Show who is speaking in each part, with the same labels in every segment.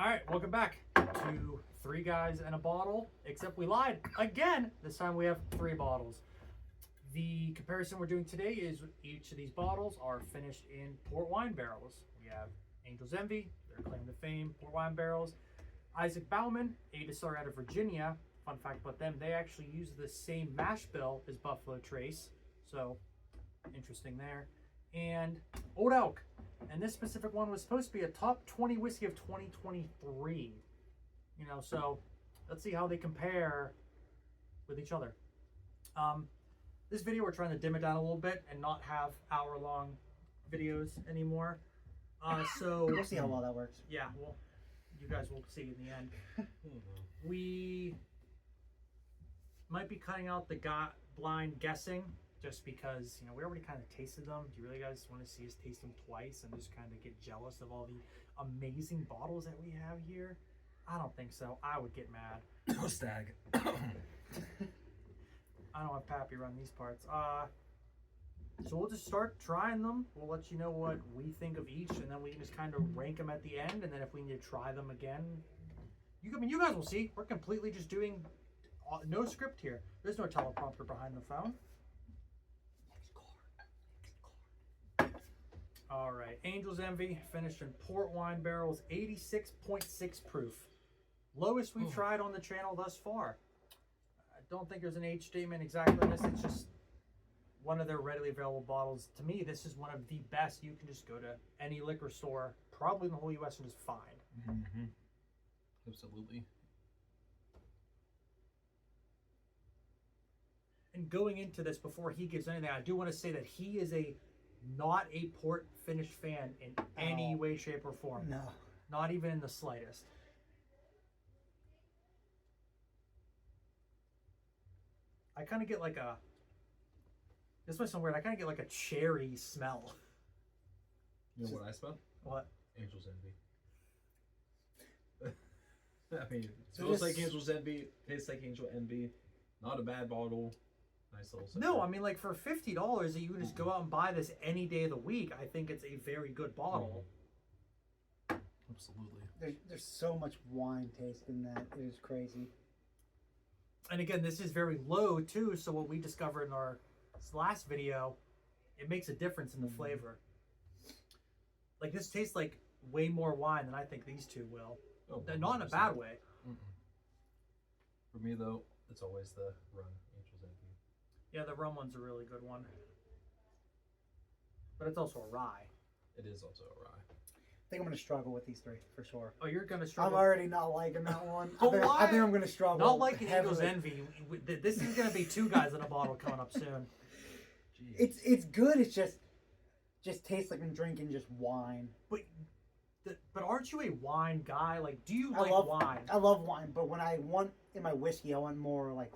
Speaker 1: All right, welcome back to Three Guys and a Bottle, except we lied again. This time we have 3 bottles. The comparison we're doing today is each of these bottles are finished in port wine barrels. We have Angel's Envy, their claim to fame, port wine barrels. Isaac Bowman, a distiller out of Virginia. Fun fact about them, they actually use the same mash bill as Buffalo Trace. So, interesting there. And Old Elk. And this specific one was supposed to be a top 20 whiskey of 2023. You know, so let's see how they compare with each other. This video, we're trying to dim it down a little bit and not have hour-long videos anymore. So
Speaker 2: we'll see how well that works.
Speaker 1: Yeah, well, you guys will see in the end. We might be cutting out the blind guessing just because, you know, we already kind of tasted them. Do you really guys want to see us taste them twice and just kind of get jealous of all the amazing bottles that we have here? I don't think so. I would get mad.
Speaker 3: No stag.
Speaker 1: I don't have Pappy run these parts. So we'll just start trying them. We'll let you know what we think of each, and then we can just kind of rank them at the end. And then if we need to try them again, you guys will see. We're completely just doing no script here. There's no teleprompter behind the phone. All right, Angel's Envy finished in port wine barrels, 86.6 proof. Lowest we've tried on the channel thus far. I don't think there's an age statement exactly on this. It's just one of their readily available bottles. To me, this is one of the best. You can just go to any liquor store, probably in the whole U.S., and just find.
Speaker 3: Mm-hmm. Absolutely.
Speaker 1: And going into this, before he gives anything, I do want to say that he is not a port finished fan in any way, shape, or form.
Speaker 2: No.
Speaker 1: Not even in the slightest. I kind of get like a... This might sound weird. I kind of get like a cherry smell.
Speaker 3: You know what I smell?
Speaker 1: What?
Speaker 3: Angel's Envy. I mean, it smells like Angel's Envy, tastes like Angel Envy. Not a bad bottle. Nice little separate.
Speaker 1: No, I mean, like for $50 that you can just go out and buy this any day of the week, I think it's a very good bottle.
Speaker 3: Absolutely.
Speaker 2: There's so much wine taste in that. It is crazy.
Speaker 1: And again, this is very low too, so what we discovered in our last video, it makes a difference in the flavor. Like this tastes like way more wine than I think these two will.
Speaker 3: Oh,
Speaker 1: not in a bad way.
Speaker 3: For me though, it's always the Ron Angel's Envy.
Speaker 1: Yeah, the rum one's a really good one. But it's also a rye.
Speaker 3: It is also a rye.
Speaker 2: I think I'm going to struggle with these 3 for sure.
Speaker 1: Oh, you're going to struggle?
Speaker 2: I'm already not liking that one.
Speaker 1: Oh,
Speaker 2: I think I'm going to struggle.
Speaker 1: Not liking Angel's
Speaker 2: heavily.
Speaker 1: Envy. This is going to be 2 guys in a bottle coming up soon.
Speaker 2: Jeez. It's good. It's just tastes like I'm drinking just wine.
Speaker 1: But aren't you a wine guy? Like, do you like wine?
Speaker 2: I love wine, but when I want in my whiskey, I want more like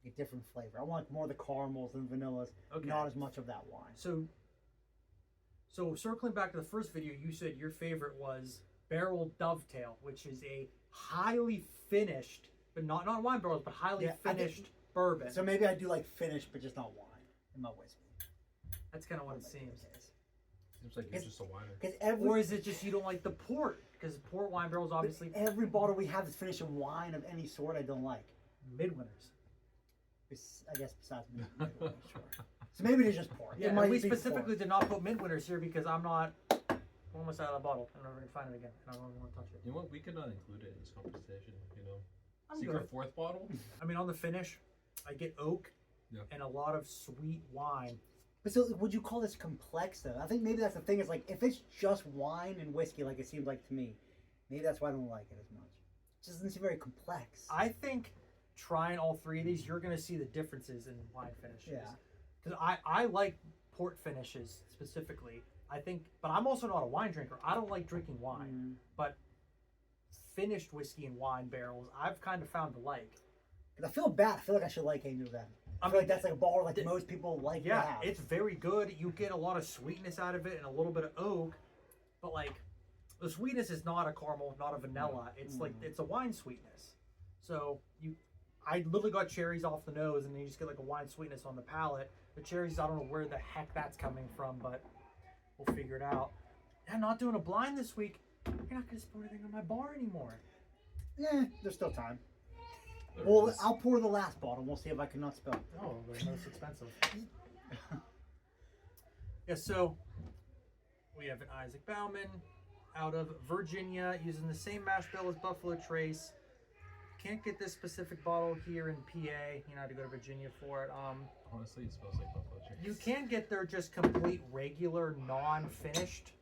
Speaker 2: a different flavor. I want more of the caramels and vanillas, not as much of that wine.
Speaker 1: So circling back to the first video, you said your favorite was Barrel Dovetail, which is a highly finished, but not wine barrels, but highly finished bourbon.
Speaker 2: So maybe I do like finished, but just not wine in my whiskey.
Speaker 1: That's kind of what it seems.
Speaker 3: Seems like you're just a whiner.
Speaker 1: Or is it just you don't like the port? Because port wine barrels obviously...
Speaker 2: Every bottle we have is finished in wine of any sort I don't like.
Speaker 1: Midwinters.
Speaker 2: I guess besides Midwinter, sure. So maybe it is just port.
Speaker 1: Yeah, and we specifically did not put Midwinters here because I'm not... almost out of the bottle. I'm never going to find it again. And I don't even want to touch it.
Speaker 3: You know what? We could not include it in this conversation, you know.
Speaker 1: I'm
Speaker 3: Secret
Speaker 1: good.
Speaker 3: 4th bottle?
Speaker 1: I mean, on the finish, I get oak and a lot of sweet wine.
Speaker 2: But so, would you call this complex, though? I think maybe that's the thing. Is like, if it's just wine and whiskey, like it seems like to me, maybe that's why I don't like it as much. It just doesn't seem very complex.
Speaker 1: I think trying all 3 of these, you're going to see the differences in wine finishes.
Speaker 2: Yeah.
Speaker 1: Because I like port finishes specifically. I think, but I'm also not a wine drinker. I don't like drinking wine. But finished whiskey and wine barrels, I've kind of found to like.
Speaker 2: Because I feel bad. I feel like I should like Angel's Envy. I feel like that's like a bottle like most people like to have.
Speaker 1: It's very good. You get a lot of sweetness out of it and a little bit of oak. But like, the sweetness is not a caramel, not a vanilla. It's like, it's a wine sweetness. So I literally got cherries off the nose and then you just get like a wine sweetness on the palate. The cherries, I don't know where the heck that's coming from, but we'll figure it out. And not doing a blind this week. You're not gonna spill anything on my bar anymore.
Speaker 2: Yeah, there's still time.
Speaker 3: There
Speaker 2: Well,
Speaker 3: is.
Speaker 2: I'll pour the last bottle. We'll see if I can not spill.
Speaker 1: Oh, they're most expensive. Yeah, so we have an Isaac Bowman out of Virginia using the same mash bill as Buffalo Trace. Can't get this specific bottle here in PA. You know, I had to go to Virginia for it.
Speaker 3: Honestly, it smells like Buffalo Trace.
Speaker 1: You can get their just complete regular non-finished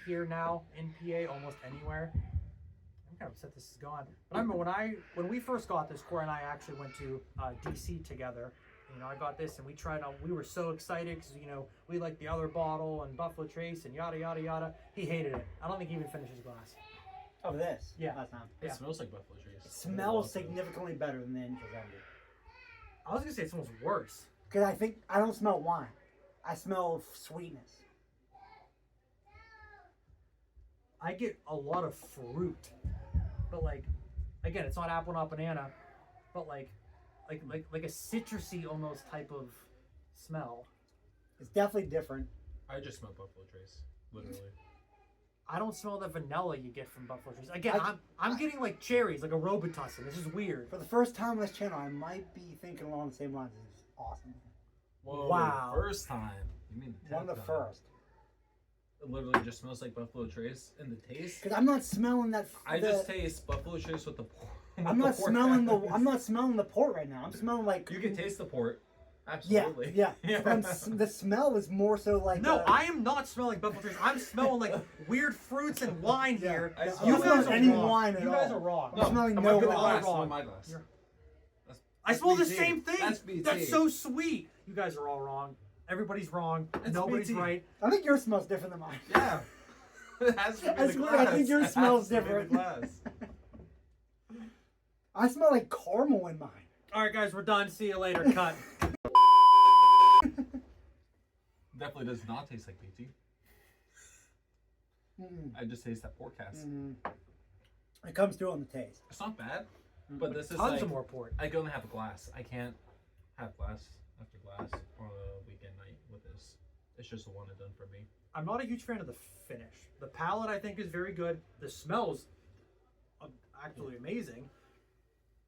Speaker 1: here now in PA almost anywhere. I'm kind of upset this is gone. But I remember when we first got this, Corey and I actually went to DC together. You know, I got this and we tried out. We were so excited because, you know, we liked the other bottle and Buffalo Trace and yada yada yada. He hated it. I don't think he even finished his glass.
Speaker 2: Of this?
Speaker 1: Yeah.
Speaker 2: Last time.
Speaker 3: It
Speaker 1: Yeah.
Speaker 3: smells like Buffalo Trace.
Speaker 2: It smells significantly better than the Angel's Envy.
Speaker 1: I was gonna say it smells worse.
Speaker 2: Because I think I don't smell wine. I smell sweetness.
Speaker 1: I get a lot of fruit, but like, again, it's not apple, not banana, but like a citrusy almost type of smell.
Speaker 2: It's definitely different.
Speaker 3: I just smell Buffalo Trace, literally.
Speaker 1: I don't smell the vanilla you get from Buffalo Trace. Again, I'm getting like cherries, like a Robitussin. This is weird.
Speaker 2: For the first time on this channel, I might be thinking along the same lines. It's awesome.
Speaker 3: Whoa,
Speaker 1: Wow.
Speaker 3: First time. You mean
Speaker 2: One of the first.
Speaker 3: It literally just smells like Buffalo Trace in the taste.
Speaker 2: Because I'm not smelling that.
Speaker 3: I just taste Buffalo Trace with the port.
Speaker 2: I'm not smelling the. I'm not smelling the port right now. I'm smelling like.
Speaker 3: You can taste the port.
Speaker 2: Yeah,
Speaker 3: Absolutely.
Speaker 2: yeah. The smell is more so like.
Speaker 1: No, I am not smelling Buffalo Trace. I'm smelling like weird fruits and wine here.
Speaker 3: I
Speaker 2: You
Speaker 3: smell
Speaker 1: You
Speaker 2: don't
Speaker 1: guys
Speaker 2: smell
Speaker 1: are
Speaker 2: any
Speaker 1: wrong.
Speaker 2: wine at
Speaker 1: You guys
Speaker 2: all.
Speaker 1: are wrong.
Speaker 2: I'm smelling
Speaker 3: I'm
Speaker 2: no
Speaker 3: not
Speaker 2: wine.
Speaker 3: glass,
Speaker 1: wrong.
Speaker 3: not my glass.
Speaker 1: You're-
Speaker 3: That's
Speaker 1: I smell the
Speaker 3: BT.
Speaker 1: same thing.
Speaker 3: That's BT.
Speaker 1: That's so sweet. You guys are all wrong. Everybody's wrong.
Speaker 3: That's
Speaker 1: Nobody's
Speaker 3: BT.
Speaker 1: right.
Speaker 2: I think yours smells different than mine.
Speaker 3: Yeah. It has to be
Speaker 2: I
Speaker 3: the
Speaker 2: swear,
Speaker 3: glass.
Speaker 2: I think yours
Speaker 3: It
Speaker 2: smells
Speaker 3: has to be the
Speaker 2: different.
Speaker 3: glass.
Speaker 2: I smell like caramel in mine.
Speaker 1: All right, guys, we're done. See you later. Cut.
Speaker 3: Definitely does not taste like BT. I just taste that port cast.
Speaker 2: It comes through on the taste.
Speaker 3: It's not bad, but this is
Speaker 1: Tons
Speaker 3: like
Speaker 1: of more port.
Speaker 3: I can only have a glass. I can't have glass after glass on a weekend night with this. It's just a one and done for me.
Speaker 1: I'm not a huge fan of the finish. The palate, I think, is very good. The smells actually amazing.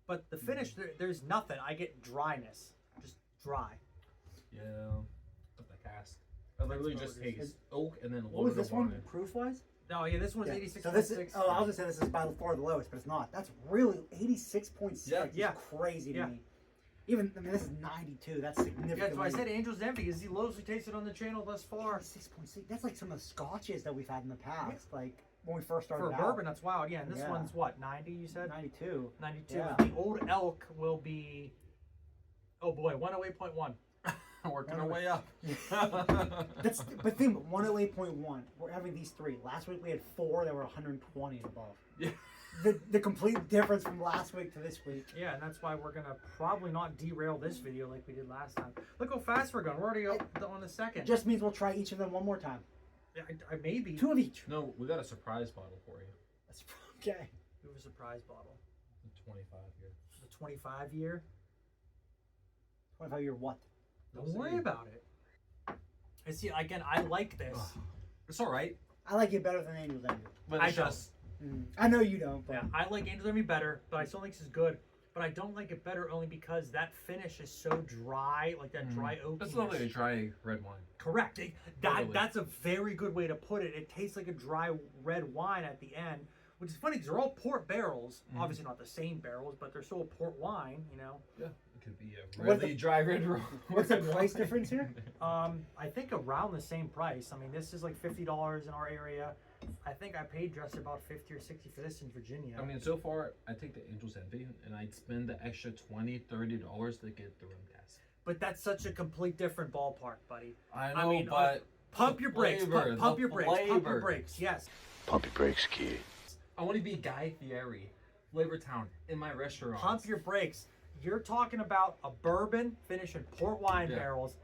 Speaker 1: But the finish, there's nothing. I get dryness. Just dry.
Speaker 3: Yeah, with the cask. I literally just
Speaker 1: what it
Speaker 3: taste oak and then a
Speaker 2: What
Speaker 3: little
Speaker 2: was
Speaker 3: bit
Speaker 2: this
Speaker 3: of
Speaker 2: one?
Speaker 3: wine.
Speaker 2: Proof wise?
Speaker 1: No, yeah, this one's
Speaker 2: Yeah.
Speaker 1: 86.6.
Speaker 2: So this is. Oh, I was gonna say this is by far the lowest, but it's not. That's really 86.6.
Speaker 3: Yeah.
Speaker 2: Is
Speaker 1: Yeah.
Speaker 2: crazy to
Speaker 1: Yeah.
Speaker 2: me. Even this is 92. That's significant.
Speaker 1: Yeah, that's why I said Angel's Envy is the lowest we tasted on the channel thus far.
Speaker 2: 6.6. That's like some of the scotches that we've had in the past. Like when we first started
Speaker 1: For
Speaker 2: out.
Speaker 1: bourbon, that's wild. Yeah, and this
Speaker 2: Yeah.
Speaker 1: one's what, 90, you said?
Speaker 2: 92.
Speaker 1: 92.
Speaker 2: Yeah.
Speaker 1: The Old Elk will be, oh boy, 108.1.
Speaker 3: Working our way up.
Speaker 2: That's but think 108.1. We're having these three. Last week we had 4 that were 120 and above.
Speaker 3: Yeah.
Speaker 2: The complete difference from last week to this week.
Speaker 1: Yeah, and that's why we're going to probably not derail this video like we did last time. Look how fast we're going. We're already on the second.
Speaker 2: It just means we'll try each of them one more time.
Speaker 1: I maybe.
Speaker 2: 2 of each.
Speaker 3: No, we got a surprise bottle for you.
Speaker 2: That's okay.
Speaker 1: Do a surprise bottle.
Speaker 3: The 25 here.
Speaker 1: The 25 year.
Speaker 2: 25-year what?
Speaker 1: Don't worry about it. I see, again, I like this.
Speaker 3: It's alright.
Speaker 2: I like it better than Angel's Envy.
Speaker 3: But
Speaker 1: I
Speaker 3: it's
Speaker 1: don't.
Speaker 3: just
Speaker 2: I know you don't, but
Speaker 1: Yeah, I like Angel's Envy better, but I still think this is good. But I don't like it better only because that finish is so dry, like that dry oakiness.
Speaker 3: it's not like a dry red wine.
Speaker 1: Correct.
Speaker 3: Totally.
Speaker 1: That's a very good way to put it. It tastes like a dry red wine at the end, which is funny because they're all port barrels. Obviously not the same barrels, but they're still a port wine, you know.
Speaker 3: Yeah. It could be a
Speaker 2: What's
Speaker 3: really dry red wine.
Speaker 2: what's the price difference here?
Speaker 1: I think around the same price. I mean, this is like $50 in our area. I think I paid just about 50 or 60 for this in Virginia.
Speaker 3: I mean, so far, I take the Angel's Envy, and I'd spend the extra $20, $30 to get the rum cast.
Speaker 1: But that's such a complete different ballpark, buddy.
Speaker 3: I know,
Speaker 1: mean,
Speaker 3: but
Speaker 1: Pump your brakes.
Speaker 3: flavor,
Speaker 1: Pump
Speaker 3: the
Speaker 1: your brakes. Pump your
Speaker 3: flavor.
Speaker 1: brakes. Yes.
Speaker 4: Pump your brakes, kid.
Speaker 3: I want to be Guy Fieri, Flavortown, in my restaurant.
Speaker 1: Pump your brakes. You're talking about a bourbon finished in port wine
Speaker 3: Yeah.
Speaker 1: barrels,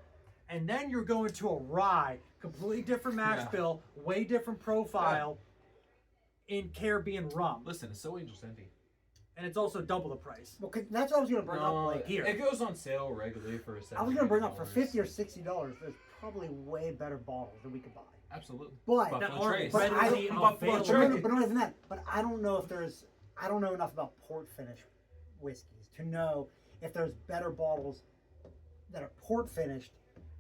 Speaker 1: and then you're going to a rye, completely different mash
Speaker 3: Yeah.
Speaker 1: bill, way different profile, in Caribbean rum,
Speaker 3: Listen, it's so Angel's Envy.
Speaker 1: and it's also double the price.
Speaker 2: Well, 'cause that's what I was gonna bring up. Like
Speaker 1: here.
Speaker 3: It goes on sale regularly for $7.
Speaker 2: I was gonna bring up for $50 or $60. There's probably way better bottles that we could buy.
Speaker 3: Absolutely.
Speaker 2: But
Speaker 1: that
Speaker 3: Buffalo
Speaker 1: aren't
Speaker 3: Trace.
Speaker 2: But I
Speaker 1: readily
Speaker 2: don't-
Speaker 3: Buffalo
Speaker 1: available.
Speaker 3: Trace.
Speaker 2: but not even that. But I don't know if there's. I don't know enough about port finish whiskeys to know if there's better bottles that are port finished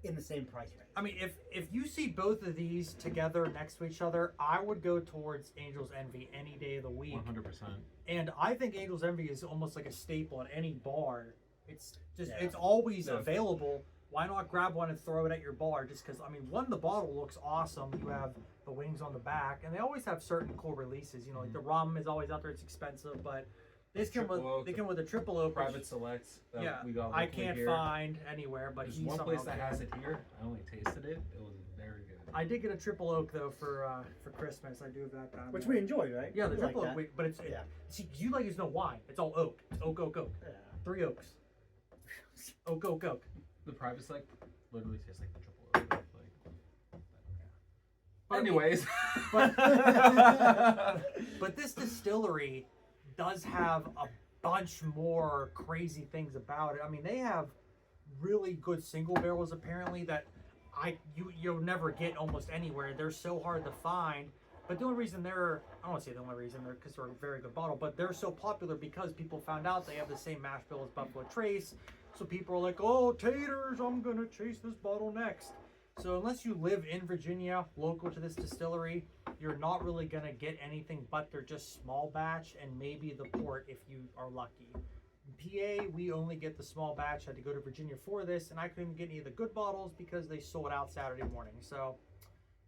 Speaker 2: in the same price range.
Speaker 1: I mean, if you see both of these together next to each other, I would go towards Angel's Envy any day of the week.
Speaker 3: 100%.
Speaker 1: And I think Angel's Envy is almost like a staple at any bar. It's just
Speaker 2: Yeah.
Speaker 1: it's always
Speaker 3: Yeah.
Speaker 1: available. Why not grab one and throw it at your bar? Just because, I mean, one, the bottle looks awesome. You have the wings on the back, and they always have certain cool releases. You know, like the rum is always out there. It's expensive, but they come with
Speaker 3: Triple oak,
Speaker 1: they come with a triple oak. which-
Speaker 3: Private selects that
Speaker 1: yeah,
Speaker 3: we got
Speaker 1: I
Speaker 3: locally
Speaker 1: can't
Speaker 3: here.
Speaker 1: find anywhere, but
Speaker 3: There's
Speaker 1: he's
Speaker 3: one
Speaker 1: somehow
Speaker 3: place that
Speaker 1: can.
Speaker 3: has it here. I only tasted it. It was very good.
Speaker 1: I did get a triple oak though for Christmas. I do have that down
Speaker 2: Which
Speaker 1: there.
Speaker 2: we enjoy, right?
Speaker 1: Yeah, the
Speaker 2: We
Speaker 1: triple
Speaker 2: like
Speaker 1: oak,
Speaker 2: that.
Speaker 1: but it's
Speaker 2: Yeah.
Speaker 1: see, you like it's no wine. It's all oak. It's oak, oak, oak.
Speaker 2: Yeah.
Speaker 1: 3 oaks. Oak, oak, oak.
Speaker 3: The private select literally tastes like the triple oak. Like,
Speaker 1: But I mean-
Speaker 3: anyways.
Speaker 1: But this distillery does have a bunch more crazy things about it. I mean, they have really good single barrels apparently that you'll never get almost anywhere. They're so hard to find. But the only reason I don't want to say the only reason because they're a very good bottle, but they're so popular because people found out they have the same mash bill as Buffalo Trace. So people are like, oh, taters, I'm going to chase this bottle next. So unless you live in Virginia, local to this distillery, you're not really going to get anything but they're just small batch and maybe the port if you are lucky. In PA, we only get the small batch. I had to go to Virginia for this, and I couldn't get any of the good bottles because they sold out Saturday morning. So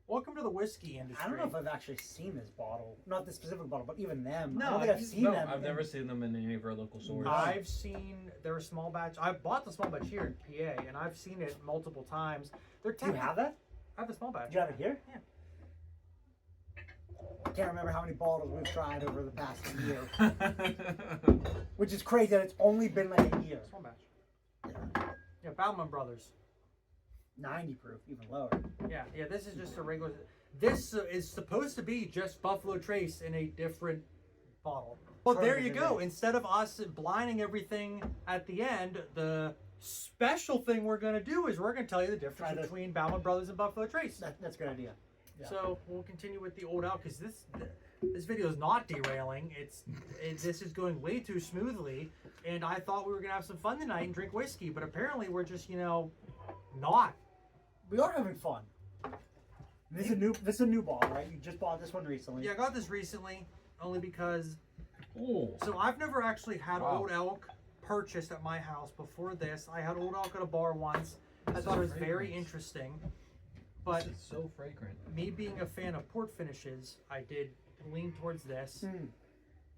Speaker 1: welcome to the whiskey industry.
Speaker 2: I don't know if I've actually seen this bottle. Not this specific bottle, but even them.
Speaker 1: No,
Speaker 2: I don't think I've seen
Speaker 3: No,
Speaker 2: them.
Speaker 3: I've never seen them in any of our local stores.
Speaker 1: I've seen their small batch. I bought the small batch here in PA, and I've seen it multiple times. They're
Speaker 2: Do you have that?
Speaker 1: I have the small batch.
Speaker 2: Do you have it here?
Speaker 1: Yeah.
Speaker 2: I can't remember how many bottles we've tried over the past year. Which is crazy that it's only been like a year.
Speaker 1: Small batch.
Speaker 2: Yeah.
Speaker 1: Yeah, Bowman Brothers.
Speaker 2: 90 proof, even lower.
Speaker 1: Yeah, this is just a regular. This is supposed to be just Buffalo Trace in a different bottle. Well, there you go. Instead of us blinding everything at the end, the special thing we're going to do is we're going to tell you the difference between Bowman Brothers and Buffalo Trace.
Speaker 2: That's a good idea. Yeah.
Speaker 1: So we'll continue with the old out because this video is not derailing. This is going way too smoothly, and I thought we were gonna have some fun tonight and drink whiskey, but apparently we're just not.
Speaker 2: We are having fun. This is a new bottle, right? You just bought this one recently.
Speaker 1: Yeah, I got this recently only because.
Speaker 3: Oh.
Speaker 1: So I've never actually had
Speaker 3: Wow.
Speaker 1: Old Elk purchased at my house before this. I had Old Elk at a bar once. I
Speaker 3: This
Speaker 1: thought it
Speaker 3: is
Speaker 1: was very
Speaker 3: fragrance.
Speaker 1: interesting. But
Speaker 3: This is so fragrant.
Speaker 1: me being a fan of port finishes, I did lean towards this.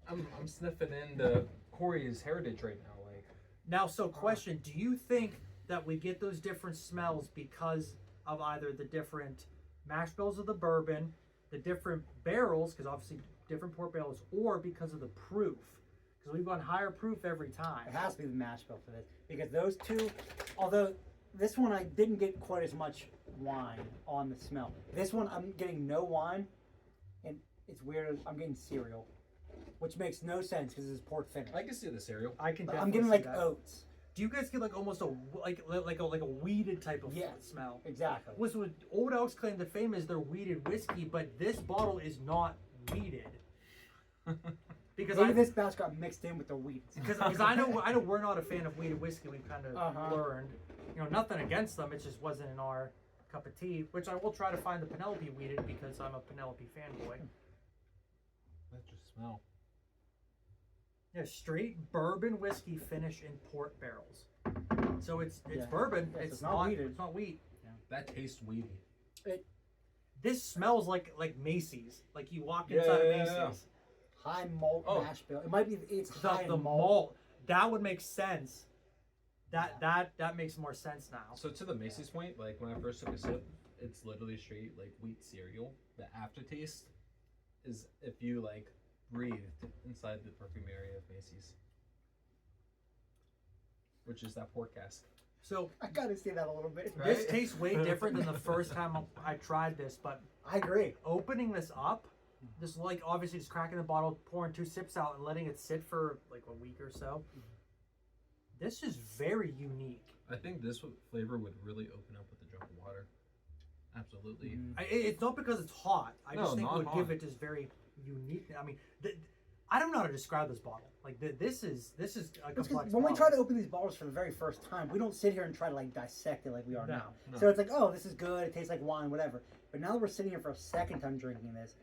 Speaker 3: I'm sniffing into Corey's heritage right now. Like,
Speaker 1: Now, so question, do you think that we get those different smells because of either the different mash bills of the bourbon, the different barrels, because obviously different port barrels, or because of the proof? Because we've gone higher proof every time.
Speaker 2: It has to be the mash bill for this. Because those two, although this one I didn't get quite as much wine on the smell. This one I'm getting no wine, and it's weird. I'm getting cereal, which makes no sense because it's port finish.
Speaker 3: I can see the cereal.
Speaker 1: I can.
Speaker 2: But I'm
Speaker 1: definitely
Speaker 2: getting
Speaker 1: see
Speaker 2: like
Speaker 1: that.
Speaker 2: oats.
Speaker 1: Do you guys get like almost a a weeded type of
Speaker 2: Yes.
Speaker 1: smell?
Speaker 2: Exactly.
Speaker 1: Was what Old Elk's claim to fame is their weeded whiskey, but this bottle is not weeded. Because
Speaker 2: Maybe this batch got mixed in with the wheat.
Speaker 1: because I know we're not a fan of weeded whiskey. We've kind of
Speaker 2: Uh-huh.
Speaker 1: learned, nothing against them. It just wasn't in our cup of tea. Which I will try to find the Penelope weeded because I'm a Penelope fanboy.
Speaker 3: That just smell.
Speaker 1: Yeah, straight bourbon whiskey finish in port barrels. So it's
Speaker 2: Yeah.
Speaker 1: bourbon.
Speaker 2: Yes,
Speaker 1: it's not
Speaker 2: wheated.
Speaker 1: It's not wheat.
Speaker 3: That tastes weedy.
Speaker 1: This smells like Macy's. Like you walk inside of Macy's.
Speaker 3: Yeah.
Speaker 2: High malt
Speaker 3: Oh.
Speaker 2: mash bill. It might be. It's high
Speaker 1: The
Speaker 2: in
Speaker 1: malt. That would make sense. That makes more sense now.
Speaker 3: So to the Macy's point, like when I first took a sip, it's literally straight like wheat cereal. The aftertaste is if you like breathed inside the perfume area of Macy's, which is that port cask.
Speaker 1: So
Speaker 2: I gotta see that a little bit.
Speaker 3: Right?
Speaker 1: this tastes way different than the first time I tried this, but
Speaker 2: I agree.
Speaker 1: opening this up, just like obviously just cracking the bottle, pouring 2 sips out, and letting it sit for like a week or so. This is very unique.
Speaker 3: I think this flavor would really open up with a drink of water. Absolutely.
Speaker 1: It's not because it's hot. I just
Speaker 3: No,
Speaker 1: think it
Speaker 3: not
Speaker 1: would
Speaker 3: hot.
Speaker 1: give it this very unique. I mean, I don't know how to describe this bottle. Like this is a
Speaker 2: It's 'cause
Speaker 1: complex.
Speaker 2: when we
Speaker 1: bottle.
Speaker 2: try to open these bottles for the very first time, we don't sit here and try to like dissect it like we are
Speaker 1: No,
Speaker 2: now.
Speaker 3: no.
Speaker 2: So it's like, oh, this is good. It tastes like wine, whatever. But now that we're sitting here for a second time drinking this,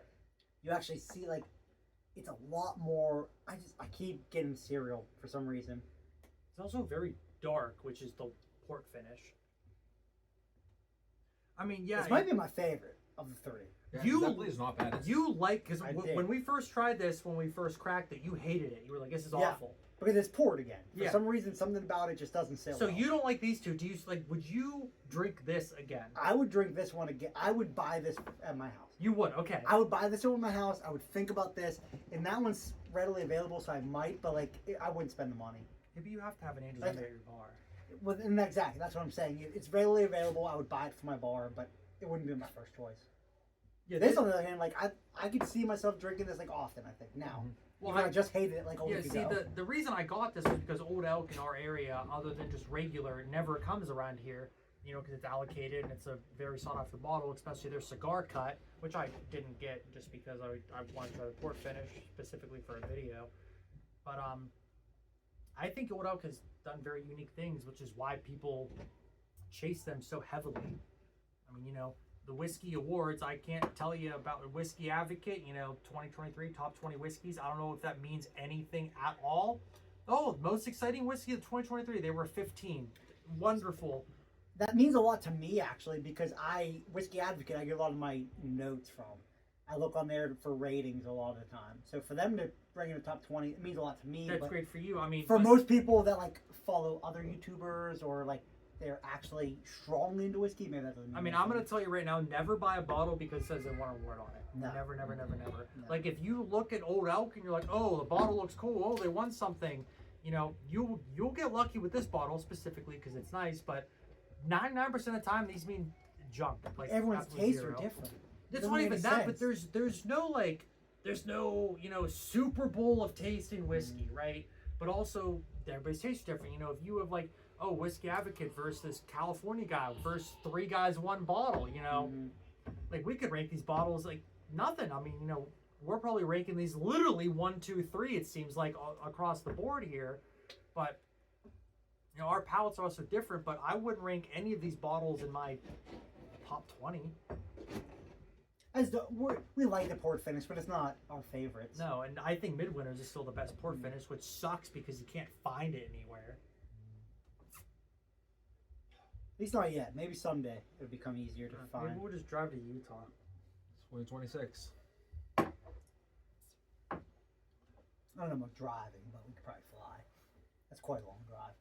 Speaker 2: you actually see like it's a lot more. I keep getting cereal for some reason.
Speaker 1: It's also very dark, which is the port finish. I mean, yeah,
Speaker 2: This might be my favorite of the three.
Speaker 3: Yeah,
Speaker 1: You-
Speaker 3: definitely is not bad.
Speaker 1: you like because
Speaker 2: I did.
Speaker 1: when we first tried this, when we first cracked it, you hated it. You were like, "This is
Speaker 2: Yeah.
Speaker 1: awful."
Speaker 2: Because it's poured again. For
Speaker 1: Yeah.
Speaker 2: some reason, something about it just doesn't sit
Speaker 1: So
Speaker 2: well.
Speaker 1: you don't like these two? Do you like? Would you drink this again?
Speaker 2: I would drink this one again. I would buy this at my house.
Speaker 1: You would, okay.
Speaker 2: I would buy this one at my house. I would think about this, and that one's readily available, so I might. But like, I wouldn't spend the money.
Speaker 1: Maybe you have to have an Angel's
Speaker 2: Like-
Speaker 1: Envy at your bar.
Speaker 2: Well, and exactly, that's what I'm saying. It's readily available. I would buy it for my bar, but it wouldn't be my first choice.
Speaker 1: Yeah,
Speaker 2: This, on the other hand, like I could see myself drinking this like often. I think now.
Speaker 1: Well,
Speaker 2: Even though I just hated it like a
Speaker 1: Yeah,
Speaker 2: week
Speaker 1: see,
Speaker 2: ago.
Speaker 1: the reason I got this was because Old Elk in our area, other than just regular, never comes around here, you know, because it's allocated and it's a very sought after bottle, especially their cigar cut, which I didn't get just because I wanted to try the port finish specifically for a video. But I think Old Elk has done very unique things, which is why people chase them so heavily. I mean, you know, the whiskey awards, I can't tell you about the Whiskey Advocate, you know, 2023 top 20 whiskeys. I don't know if that means anything at all. Oh, most exciting whiskey of 2023. They were 15. Wonderful.
Speaker 2: That means a lot to me actually, because Whiskey Advocate, I get a lot of my notes from. I look on there for ratings a lot of the time. So for them to bring in the top 20, it means a lot to me.
Speaker 1: That's
Speaker 2: but
Speaker 1: great for you. I mean,
Speaker 2: for
Speaker 1: but-
Speaker 2: most people that like follow other YouTubers or like they're actually strongly into whiskey, maybe that doesn't mean
Speaker 1: I mean,
Speaker 2: anything.
Speaker 1: I'm going to tell you right now, never buy a bottle because it says they want a word on it.
Speaker 2: No.
Speaker 1: Never, never, never, never.
Speaker 2: No.
Speaker 1: Like, if you look at Old Elk and you're like, oh, the bottle looks cool. Oh, they won something. You know, you'll get lucky with this bottle specifically because it's nice, but 99% of the time, these mean junk. Like,
Speaker 2: Everyone's
Speaker 1: absolute
Speaker 2: tastes
Speaker 1: zero.
Speaker 2: are different.
Speaker 1: It's
Speaker 2: Doesn't
Speaker 1: not
Speaker 2: make
Speaker 1: even
Speaker 2: any
Speaker 1: that, but
Speaker 2: sense.
Speaker 1: there's no you know, Super Bowl of tasting whiskey, right? But also everybody's taste different. You know, if you have like, oh, Whiskey Advocate versus this California guy versus three guys one bottle, you know, like we could rank these bottles like nothing. I mean, you know, we're probably ranking these literally 1, 2, 3. It seems like across the board here, but you know, our palates are also different. But I wouldn't rank any of these bottles in my top 20.
Speaker 2: We like the port finish, but it's not our favorites.
Speaker 1: No, and I think Midwinter's is still the best port finish, which sucks because you can't find it anywhere.
Speaker 2: At least not yet. Maybe someday it'll become easier to find.
Speaker 1: Maybe we'll just drive to Utah.
Speaker 3: It's 2026.
Speaker 2: I don't know about driving, but we could probably fly. That's quite a long drive.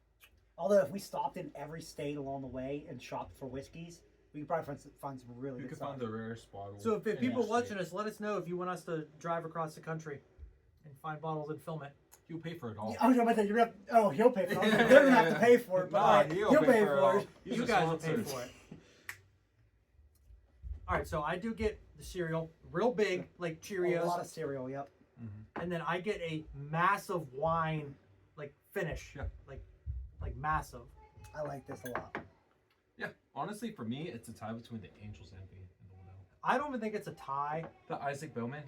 Speaker 2: Although if we stopped in every state along the way and shopped for whiskeys, we could probably find some really
Speaker 3: You
Speaker 2: good
Speaker 3: could
Speaker 2: stuff.
Speaker 3: find the rarest bottle.
Speaker 1: So if
Speaker 3: in
Speaker 1: people
Speaker 3: each
Speaker 1: watching
Speaker 3: state.
Speaker 1: us, let us know if you want us to drive across the country and find bottles and film it.
Speaker 3: You'll pay for it all.
Speaker 2: I was about to say, you're gonna. Oh, he'll pay for it. They're gonna have to pay for it, but
Speaker 3: Nah,
Speaker 2: alright,
Speaker 3: he'll
Speaker 2: he'll pay
Speaker 3: it
Speaker 2: for
Speaker 3: all.
Speaker 2: it.
Speaker 3: He's
Speaker 1: You
Speaker 3: a
Speaker 1: guys will pay
Speaker 3: sponsor.
Speaker 1: for it. All right, so I do get the cereal, real big, like
Speaker 2: A lot
Speaker 1: Cheerios,
Speaker 2: of cereal. Yep.
Speaker 1: and then I get a massive wine, like finish,
Speaker 3: Yeah.
Speaker 1: like massive.
Speaker 2: I like this a lot.
Speaker 3: Yeah, honestly, for me, it's a tie between the Angel's Envy and the Old Elk.
Speaker 1: I don't even think it's a tie.
Speaker 3: The Isaac Bowman,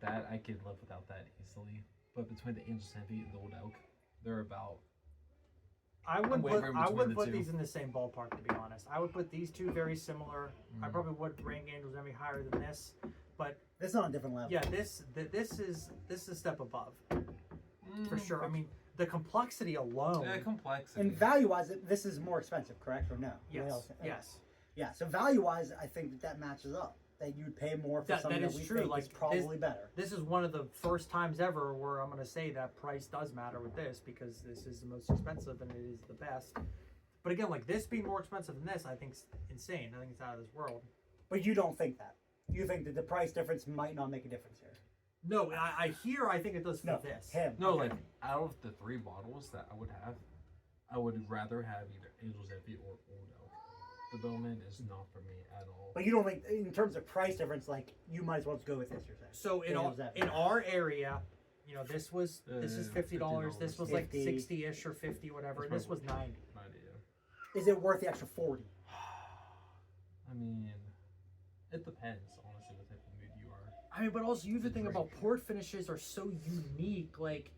Speaker 3: that I could live without that easily. But between the Angel's Envy and the Old Elk, they're about.
Speaker 1: I wouldn't
Speaker 3: wavering between
Speaker 1: put
Speaker 3: the two.
Speaker 1: these in the same ballpark, to be honest. I would put these two very similar. I probably would rank Angel's Envy higher than this, but
Speaker 2: This is on a different level.
Speaker 1: yeah, this is a step above for sure. I mean, the complexity alone.
Speaker 3: Yeah, complexity.
Speaker 2: And value-wise, this is more expensive, correct or no?
Speaker 1: Yes,
Speaker 2: What else?
Speaker 1: yes.
Speaker 2: Yeah. So value-wise, I think that matches up. That you'd pay more for
Speaker 1: That
Speaker 2: something that
Speaker 1: is
Speaker 2: we
Speaker 1: true,
Speaker 2: think
Speaker 1: like,
Speaker 2: is probably better.
Speaker 1: This is one of the first times ever where I'm going to say that price does matter with this because this is the most expensive and it is the best. But again, like this being more expensive than this, I think is insane. I think it's out of this world.
Speaker 2: But you don't think that. You think that the price difference might not make a difference here.
Speaker 1: No, I think it does for
Speaker 2: No,
Speaker 1: this.
Speaker 2: him.
Speaker 3: No, like, out of the 3 bottles that I would have, I would rather have either Angel's Envy or Old Elk. The Bowman is not for me at all.
Speaker 2: But you don't think, in terms of price difference, like you might as well just go with this. You're saying.
Speaker 1: So in our area, you know, this is $50. This was like
Speaker 2: 50.
Speaker 1: 60-ish or 50, whatever.
Speaker 3: That's
Speaker 1: And this was 90.
Speaker 3: Idea.
Speaker 2: Is it worth the extra 40?
Speaker 3: I mean, It depends, honestly, what type of mood you are.
Speaker 1: I mean, but also you have to think about port finishes are so unique. Like,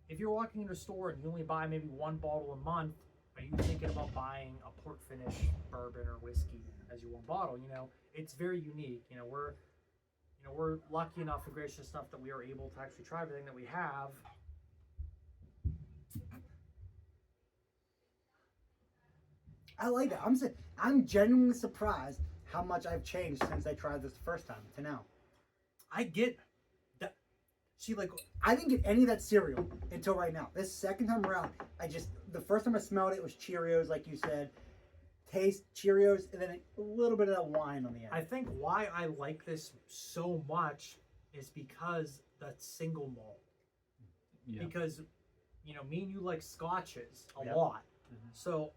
Speaker 1: if you're walking into a store and you only buy maybe one bottle a month, are you thinking about buying a port finish bourbon or whiskey as your one bottle? You know, it's very unique. We're lucky enough and gracious enough that we are able to actually try everything that we have.
Speaker 2: I like that. I'm genuinely surprised how much I've changed since I tried this the first time to now.
Speaker 1: I get that. See, like,
Speaker 2: I didn't get any of that cereal until right now. This second time around, the first time I smelled it was Cheerios, like you said. Taste Cheerios, and then a little bit of that wine on the end.
Speaker 1: I think why I like this so much is because that single malt.
Speaker 3: Yeah.
Speaker 1: Because, me and you like scotches a
Speaker 2: Yep.
Speaker 1: lot.
Speaker 2: Mhm.
Speaker 1: So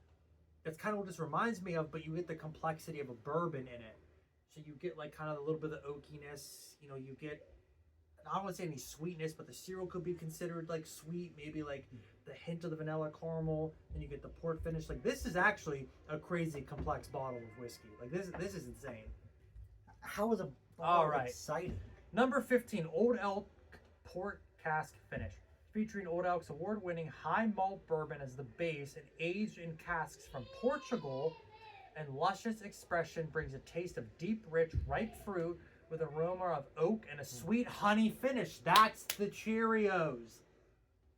Speaker 1: that's kind of what this reminds me of, but you get the complexity of a bourbon in it. So you get like kind of a little bit of oakiness. You get, I don't want to say any sweetness, but the cereal could be considered like sweet, maybe like the hint of the vanilla caramel, and you get the port finish. Like, this is actually a crazy complex bottle of whiskey. Like, this is insane.
Speaker 2: How is a
Speaker 1: All
Speaker 2: bottle
Speaker 1: right.
Speaker 2: exciting?
Speaker 1: Number 15, Old Elk Port Cask Finish. Featuring Old Elk's award-winning high malt bourbon as the base and aged in casks from Portugal, and luscious expression brings a taste of deep, rich, ripe fruit with aroma of oak and a sweet honey finish. That's the Cheerios.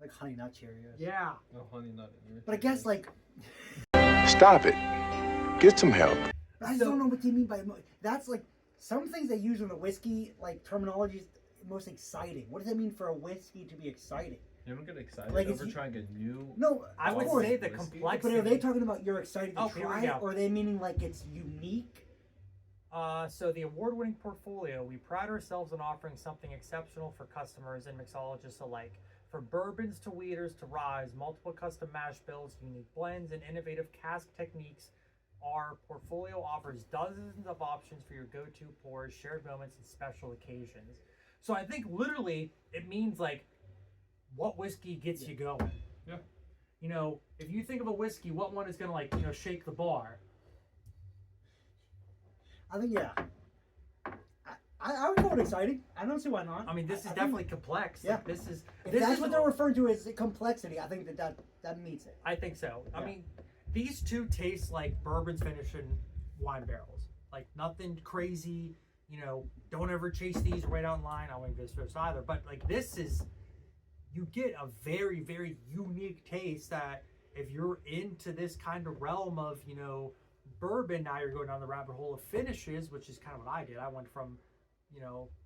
Speaker 2: Like Honey Nut Cheerios.
Speaker 1: Yeah.
Speaker 3: No honey nut in your
Speaker 2: But I guess,
Speaker 3: Cheerios.
Speaker 2: like,
Speaker 4: Stop it. Get some help.
Speaker 2: I just don't know what they mean by that's like some things they use in the whiskey like terminology is most exciting. What does that mean for a whiskey to be exciting?
Speaker 3: You don't get excited
Speaker 2: Like,
Speaker 3: over
Speaker 2: is he-
Speaker 3: trying a new.
Speaker 2: No,
Speaker 1: I would
Speaker 2: of course.
Speaker 1: say the
Speaker 3: Whiskey?
Speaker 1: complexity.
Speaker 2: But are they talking about you're excited to
Speaker 1: Oh, here we
Speaker 2: try it,
Speaker 1: go.
Speaker 2: or are they meaning like it's unique?
Speaker 1: So the award-winning portfolio, we pride ourselves on offering something exceptional for customers and mixologists alike. From bourbons to wheaters to ryes, multiple custom mash bills, unique blends, and innovative cask techniques, our portfolio offers dozens of options for your go-to pours, shared moments, and special occasions. So I think literally it means like what whiskey gets you going.
Speaker 3: Yeah.
Speaker 1: If you think of a whiskey, what one is gonna shake the bar?
Speaker 2: I think yeah. I would call it exciting. I don't see why not.
Speaker 1: I mean, this is
Speaker 2: I think
Speaker 1: definitely complex.
Speaker 2: yeah.
Speaker 1: Like, this is.
Speaker 2: if
Speaker 1: this
Speaker 2: that's
Speaker 1: is
Speaker 2: what they're referring to as complexity, I think that meets it.
Speaker 1: I think so. I
Speaker 2: Yeah.
Speaker 1: mean, these two taste like bourbons finished in wine barrels. Like, nothing crazy. Don't ever chase these right out in line. I wouldn't vice versa either. But like, this is, you get a very, very unique taste that if you're into this kind of realm of, bourbon, now you're going down the rabbit hole of finishes, which is kind of what I did. I went from,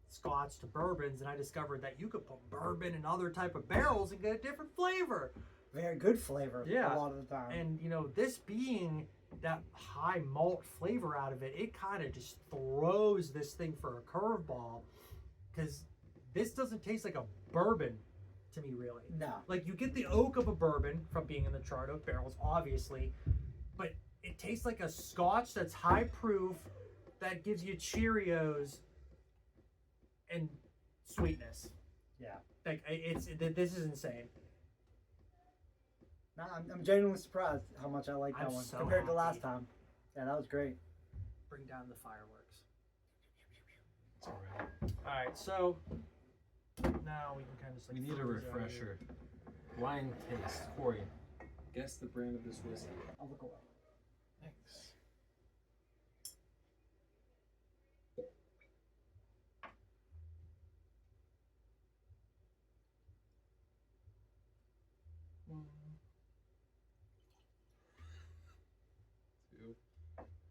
Speaker 1: Scotch to bourbons, and I discovered that you could put bourbon in other type of barrels and get a different flavor.
Speaker 2: Very good flavor.
Speaker 1: Yeah.
Speaker 2: A lot of the time.
Speaker 1: And this being that high malt flavor out of it, it kind of just throws this thing for a curveball, because this doesn't taste like a bourbon to me, really.
Speaker 2: no.
Speaker 1: Like, you get the oak of a bourbon from being in the charred oak barrels, obviously, but it tastes like a Scotch that's high proof, that gives you Cheerios and sweetness.
Speaker 2: Yeah.
Speaker 1: Like, this is insane.
Speaker 2: No, I'm genuinely surprised how much I like that
Speaker 1: I'm
Speaker 2: one
Speaker 1: so
Speaker 2: compared to last
Speaker 1: happy.
Speaker 2: time. Yeah, that was great.
Speaker 1: Bring down the fireworks.
Speaker 3: It's alright.
Speaker 1: All right, so now we can kind of just
Speaker 3: We
Speaker 1: like
Speaker 3: need a
Speaker 1: throw these out
Speaker 3: refresher. Wine taste. Corey, guess the brand of this whiskey.
Speaker 2: I'll look away.
Speaker 3: Thanks. Two.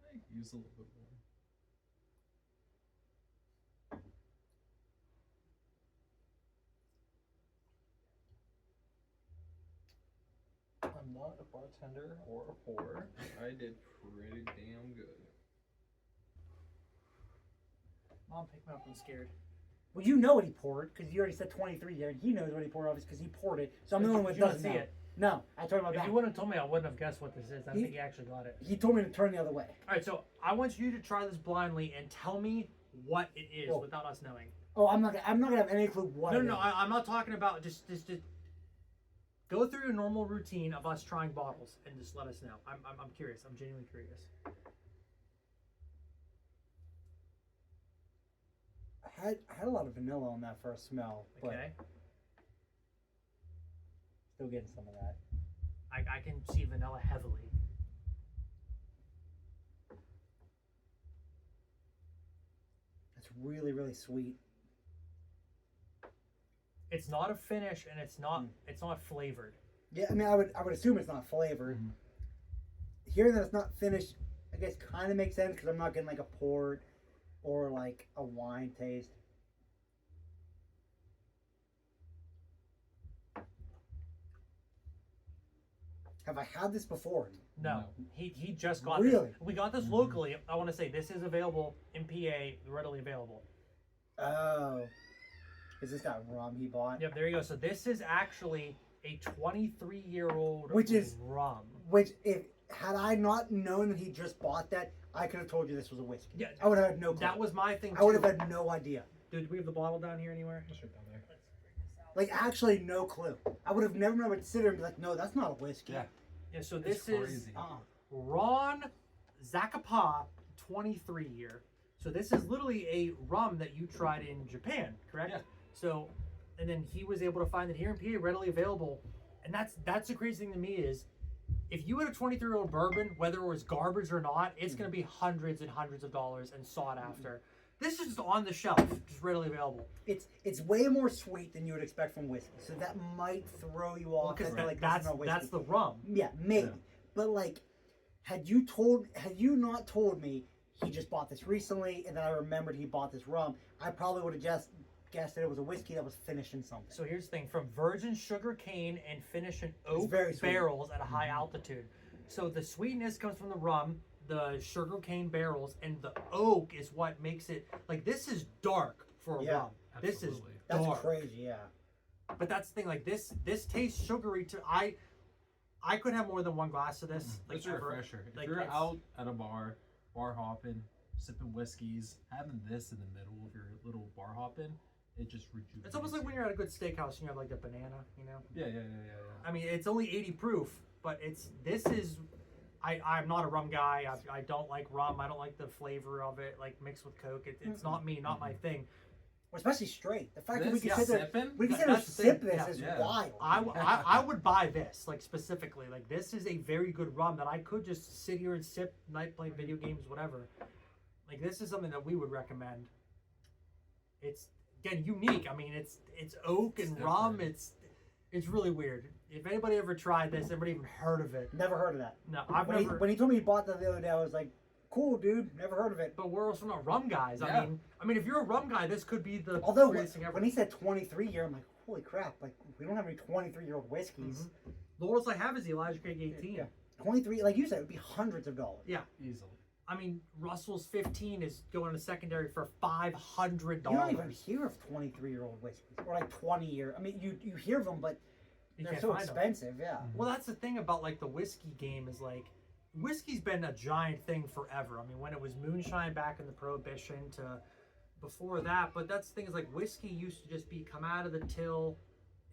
Speaker 3: I use a little bit more. I'm not a bartender or a pourer. I did pretty damn good.
Speaker 1: Mom, pick me up. I'm scared.
Speaker 2: Well, you know what he poured because you already said 23 there, and he knows what he poured obviously because he poured it. So I'm the
Speaker 1: Did
Speaker 2: only one
Speaker 1: you
Speaker 2: that
Speaker 1: not
Speaker 2: doesn't
Speaker 1: see
Speaker 2: know.
Speaker 1: it?
Speaker 2: No, I told him about
Speaker 1: If
Speaker 2: that.
Speaker 1: you wouldn't have told me, I wouldn't have guessed what this is. I think he actually got it.
Speaker 2: He told me to turn the other way.
Speaker 1: All right, so I want you to try this blindly and tell me what it is
Speaker 2: Oh.
Speaker 1: without us knowing.
Speaker 2: Oh, I'm not gonna have any clue what.
Speaker 1: No,
Speaker 2: it
Speaker 1: no,
Speaker 2: is.
Speaker 1: I'm not talking about just go through your normal routine of us trying bottles and just let us know. I'm curious. I'm genuinely curious.
Speaker 2: I had a lot of vanilla on that first smell, but
Speaker 1: Okay.
Speaker 2: still getting some of that.
Speaker 1: I can see vanilla heavily.
Speaker 2: It's really, really sweet.
Speaker 1: It's not a finish, and it's not flavored.
Speaker 2: Yeah, I mean, I would assume it's not flavored. Hearing that it's not finished, I guess, kind of makes sense because I'm not getting like a port or like a wine taste. Have I had this before?
Speaker 1: No, he just got
Speaker 2: Really?
Speaker 1: this. We got this locally. I want to say this is available in PA, readily available.
Speaker 2: Oh, is this that rum he bought?
Speaker 1: Yep, there you go. So this is actually a 23-year-old
Speaker 2: Which is-
Speaker 1: rum.
Speaker 2: Which, if had I not known that he just bought that, I could have told you this was a whiskey.
Speaker 1: Yeah,
Speaker 2: I would have had no clue.
Speaker 1: that was my thing.
Speaker 2: I would
Speaker 1: too.
Speaker 2: have had no idea.
Speaker 1: Dude, do we have the bottle down here anywhere?
Speaker 3: Just right down there.
Speaker 2: Like, actually, no clue. I would have never remembered to sit there and be like, no, that's not a whiskey.
Speaker 3: Yeah.
Speaker 1: Yeah. So
Speaker 3: It's
Speaker 1: this is
Speaker 3: crazy.
Speaker 1: Ron Zacapa 23 year. So this is literally a rum that you tried in Japan, correct?
Speaker 3: Yeah.
Speaker 1: So, and then he was able to find it here in PA, readily available. And that's the crazy thing to me is, if you had a 23-year-old bourbon, whether it was garbage or not, it's going to be hundreds and hundreds of dollars and sought after. This is just on the shelf, just readily available.
Speaker 2: It's way more sweet than you would expect from whiskey, so that might throw you off.
Speaker 1: Because
Speaker 2: and be like, this
Speaker 1: that's
Speaker 2: is not whiskey.
Speaker 1: that's the rum.
Speaker 2: Yeah, maybe.
Speaker 3: Yeah.
Speaker 2: But like, had you not told me he just bought this recently, and then I remembered he bought this rum, I probably would have just guessed that it was a whiskey that was finished in something.
Speaker 1: So here's the thing: from virgin sugar cane and finished in oak
Speaker 2: very sweet.
Speaker 1: barrels at a high altitude. So the sweetness comes from the rum, the sugar cane barrels, and the oak is what makes it like this is dark for a
Speaker 2: Yeah,
Speaker 1: rum. This is
Speaker 3: absolutely.
Speaker 2: That's
Speaker 1: dark.
Speaker 2: crazy, yeah.
Speaker 1: But that's the thing, like this tastes sugary to I could have more than one glass of this. Like
Speaker 3: It's a
Speaker 1: ever.
Speaker 3: refresher. If
Speaker 1: Like,
Speaker 3: you're
Speaker 1: it's-
Speaker 3: out at a bar hopping, sipping whiskeys, having this in the middle of your little bar hopping, it just rejuvenates.
Speaker 1: It's almost like
Speaker 3: you.
Speaker 1: when you're at a good steakhouse and you have like the banana, you know.
Speaker 3: Yeah.
Speaker 1: I mean, it's only 80 proof, but this is. I'm not a rum guy. I don't like rum. I don't like the flavor of it, like mixed with Coke. It's not me, not my thing.
Speaker 2: Especially straight. The fact that we
Speaker 3: This,
Speaker 2: can sit there,
Speaker 3: sipping?
Speaker 2: we can
Speaker 1: That-
Speaker 2: sit there and
Speaker 1: that's the
Speaker 2: sip
Speaker 1: thing,
Speaker 2: this
Speaker 1: yeah.
Speaker 2: is
Speaker 3: Yeah.
Speaker 2: wild.
Speaker 1: I would buy this, like specifically. Like this is a very good rum that I could just sit here and sip, night play video games, whatever. Like this is something that we would recommend. It's again unique. I mean, it's oak and rum.
Speaker 3: different.
Speaker 1: It's really weird. If anybody ever tried this, everybody even heard of it.
Speaker 2: Never heard of that.
Speaker 1: No, I've
Speaker 2: When
Speaker 1: never.
Speaker 2: he told me he bought that the other day, I was like, cool, dude. Never heard of it.
Speaker 1: But we're also not rum guys.
Speaker 3: Yeah.
Speaker 1: I mean, if you're a rum guy, this could be the
Speaker 2: Although
Speaker 1: greatest thing ever.
Speaker 2: when he said 23 year, I'm like, holy crap! Like we don't have any 23-year-old whiskeys.
Speaker 1: The oldest I have is the Elijah Craig 18.
Speaker 2: Yeah, 23. Like you said, it would be hundreds of dollars.
Speaker 1: Yeah.
Speaker 3: Easily.
Speaker 1: I mean, Russell's 15 is going to secondary for $500.
Speaker 2: You don't even hear of 23-year-old whiskeys or like 20-year. I mean, you hear of them, but
Speaker 1: You
Speaker 2: they're
Speaker 1: can't
Speaker 2: so
Speaker 1: find 'em.
Speaker 2: expensive. Yeah.
Speaker 1: Well, that's the thing about like the whiskey game is like whiskey's been a giant thing forever. I mean, when it was moonshine back in the Prohibition to before that, but that's the thing is like whiskey used to just be come out of the till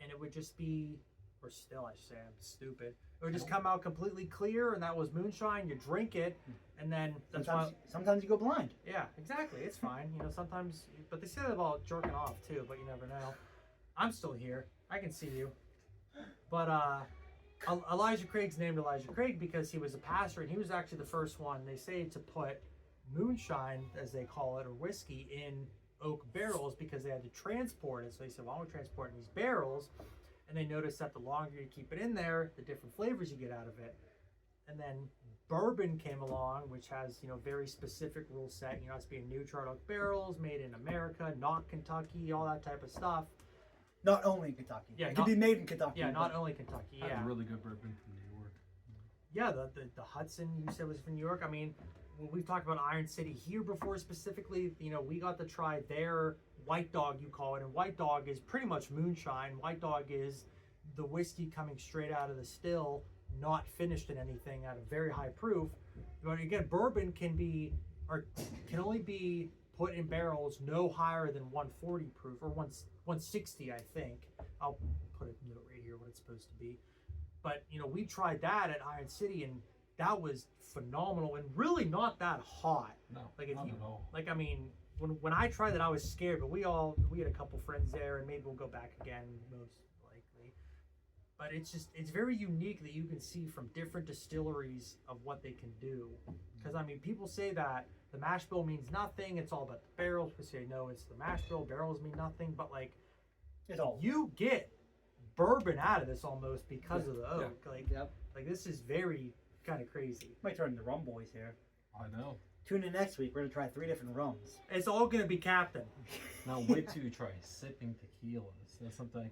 Speaker 1: and it would just be, or still I should say, I'm stupid. It would just come out completely clear and that was moonshine. You drink it and then that's why.
Speaker 2: Sometimes you go blind.
Speaker 1: Yeah, exactly. It's fine. You know, sometimes, but they say that about jerking off too, but you never know. I'm still here. I can see you. But Elijah Craig's named Elijah Craig because he was a pastor and he was actually the first one, they say, to put moonshine, as they call it, or whiskey in oak barrels because they had to transport it. So they said, why don't we transport it in these barrels? And they noticed that the longer you keep it in there, the different flavors you get out of it. And then bourbon came along, which has, you know, very specific rule set. You know, it has to be in new charred oak barrels, made in America, not Kentucky, all that type of stuff.
Speaker 2: Not only in Kentucky.
Speaker 1: Yeah,
Speaker 2: it
Speaker 1: not-
Speaker 2: could be made in Kentucky.
Speaker 1: Yeah, not
Speaker 2: but
Speaker 1: only Kentucky.
Speaker 3: I
Speaker 1: Yeah.
Speaker 3: had a really good bourbon from New York.
Speaker 1: Yeah, the Hudson you said was from New York. I mean, when we've talked about Iron City here before specifically, you know, we got to try their White Dog, you call it, and White Dog is pretty much moonshine. White Dog is the whiskey coming straight out of the still, not finished in anything at a very high proof. But again, bourbon can only be put in barrels no higher than 140 proof or 160, I think. I'll put a note right here what it's supposed to be. But you know, we tried that at Iron City, and that was phenomenal and really not that hot.
Speaker 3: No,
Speaker 1: Like if
Speaker 3: not
Speaker 1: you
Speaker 3: at all.
Speaker 1: like, I mean, when I tried that, I was scared, but we had a couple friends there, and maybe we'll go back again, most likely. But it's very unique that you can see from different distilleries of what they can do. Because I mean, people say that the mash bill means nothing. It's all about the barrels. We say no, it's the mash bill. Barrels mean nothing. But like, you get bourbon out of this almost because of the oak. Like this is very kind of crazy.
Speaker 2: Might turn the rum boys here.
Speaker 3: I know.
Speaker 2: Tune in next week. We're gonna try 3 different rums.
Speaker 1: It's all gonna be Captain.
Speaker 3: Now wait till you try sipping tequilas. That's something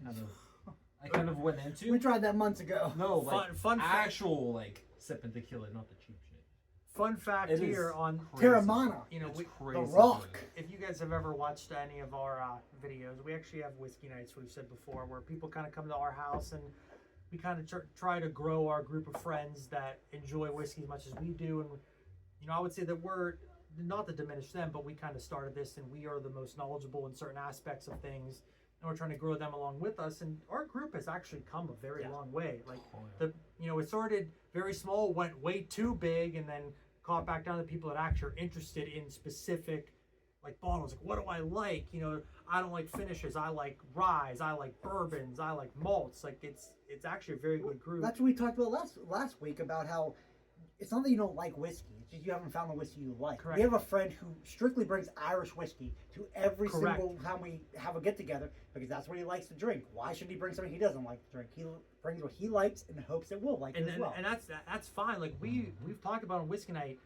Speaker 3: I kind of went into.
Speaker 2: We tried that months ago.
Speaker 3: No, like
Speaker 1: fun
Speaker 3: actual like sipping tequila, not the cheap shit.
Speaker 1: Fun fact
Speaker 3: It
Speaker 1: here
Speaker 3: is
Speaker 1: on
Speaker 2: Terramana.
Speaker 1: you know
Speaker 3: It's
Speaker 1: we,
Speaker 3: crazy
Speaker 2: The Rock.
Speaker 3: good.
Speaker 1: if you guys have ever watched any of our videos, we actually have whiskey nights. We've said before, where people kind of come to our house and we kind of try to grow our group of friends that enjoy whiskey as much as we do. And you know, I would say that we're not to diminish them, but we kind of started this, and we are the most knowledgeable in certain aspects of things, and we're trying to grow them along with us. And our group has actually come a very long way. Like it started very small, went way too big, and then caught back down to people that actually are interested in specific like bottles. Like, what do I like? You know, I don't like finishes. I like ryes. I like bourbons. I like malts. Like it's actually a very good group.
Speaker 2: That's what we talked about last week about how it's not that you don't like whiskey. It's just you haven't found the whiskey you like.
Speaker 1: Correct.
Speaker 2: We have a friend who strictly brings Irish whiskey to every
Speaker 1: Correct.
Speaker 2: single time we have a get together because that's what he likes to drink. Why should he bring something he doesn't like to drink? He brings what he likes in the hopes that we'll like it as well.
Speaker 1: And that's fine. Like we've talked about on whiskey night.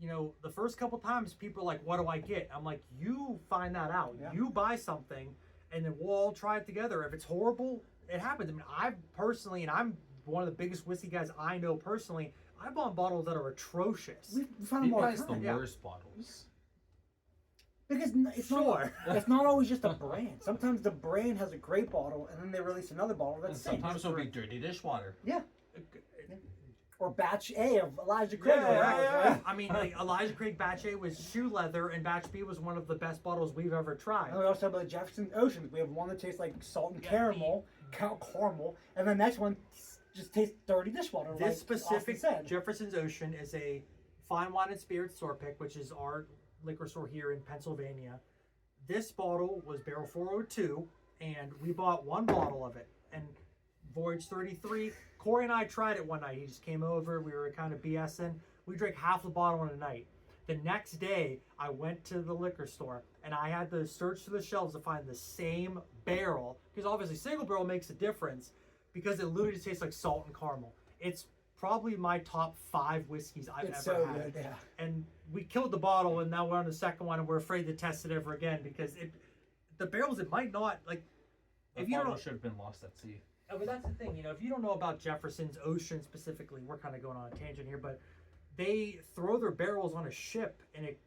Speaker 1: You know, the first couple times people are like, "What do I get?" I'm like, "You find that out.
Speaker 2: Yeah.
Speaker 1: You buy something, and then we'll all try it together. If it's horrible, it happens." I mean, I personally, and I'm one of the biggest whiskey guys I know personally. I bought bottles that are atrocious.
Speaker 2: We found
Speaker 3: You
Speaker 2: them all
Speaker 3: guys
Speaker 2: the
Speaker 3: the
Speaker 2: time.
Speaker 1: Yeah.
Speaker 3: worst bottles.
Speaker 2: Because it's
Speaker 1: Sure.
Speaker 2: it's not always just a brand. Sometimes the brand has a great bottle, and then they release another bottle
Speaker 3: And
Speaker 2: that's the same.
Speaker 3: sometimes it'll be dirty dishwater.
Speaker 2: Yeah. Or batch A of Elijah Craig. Right?
Speaker 1: I mean, like Elijah Craig Batch A was shoe leather, and Batch B was one of the best bottles we've ever tried.
Speaker 2: And we also have the Jefferson Oceans. We have one that tastes like salt and caramel, and the next one just tastes dirty dishwater.
Speaker 1: This
Speaker 2: like
Speaker 1: specific
Speaker 2: Austin said.
Speaker 1: Jefferson's Ocean is a fine wine and spirits store pick, which is our liquor store here in Pennsylvania. This bottle was barrel 402, and we bought one bottle of it. And Voyage 33, Corey and I tried it one night. He just came over. We were kind of BSing. We drank half the bottle in a night. The next day, I went to the liquor store, and I had to search through the shelves to find the same barrel, because obviously single barrel makes a difference, because it literally just tastes like salt and caramel. It's probably my top 5 whiskeys I've
Speaker 2: It's
Speaker 1: ever
Speaker 2: so
Speaker 1: had.
Speaker 2: good, yeah.
Speaker 1: And we killed the bottle, and now we're on the second one, and we're afraid to test it ever again, because the barrels, it might not, like,
Speaker 3: That
Speaker 1: if you
Speaker 3: bottle
Speaker 1: don't.
Speaker 3: should have been lost at sea.
Speaker 1: Oh, but that's the thing, you know, if you don't know about Jefferson's Ocean specifically, we're kind of going on a tangent here, but they throw their barrels on a ship, and it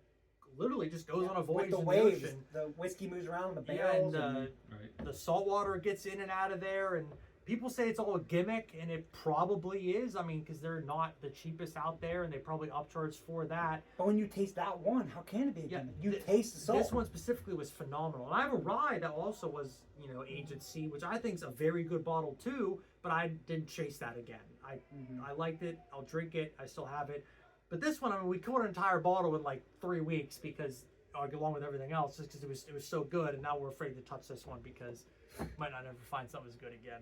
Speaker 1: literally just goes on a voyage
Speaker 2: With the
Speaker 1: in
Speaker 2: waves,
Speaker 1: the ocean.
Speaker 2: the whiskey moves around, the
Speaker 1: Yeah,
Speaker 2: barrels.
Speaker 1: and
Speaker 3: Right.
Speaker 1: the salt water gets in and out of there, and people say it's all a gimmick, and it probably is. I mean, because they're not the cheapest out there, and they probably upcharge for that.
Speaker 2: But when you taste that one, how can it be a
Speaker 1: Yeah,
Speaker 2: gimmick? You taste the salt.
Speaker 1: This one specifically was phenomenal. And I have a rye that also was, you know, aged at sea, which I think is a very good bottle too. But I didn't chase that again. I liked it. I'll drink it. I still have it. But this one, I mean, we killed an entire bottle in like 3 weeks because, along with everything else, just because it was so good. And now we're afraid to touch this one because we might not ever find something as good again.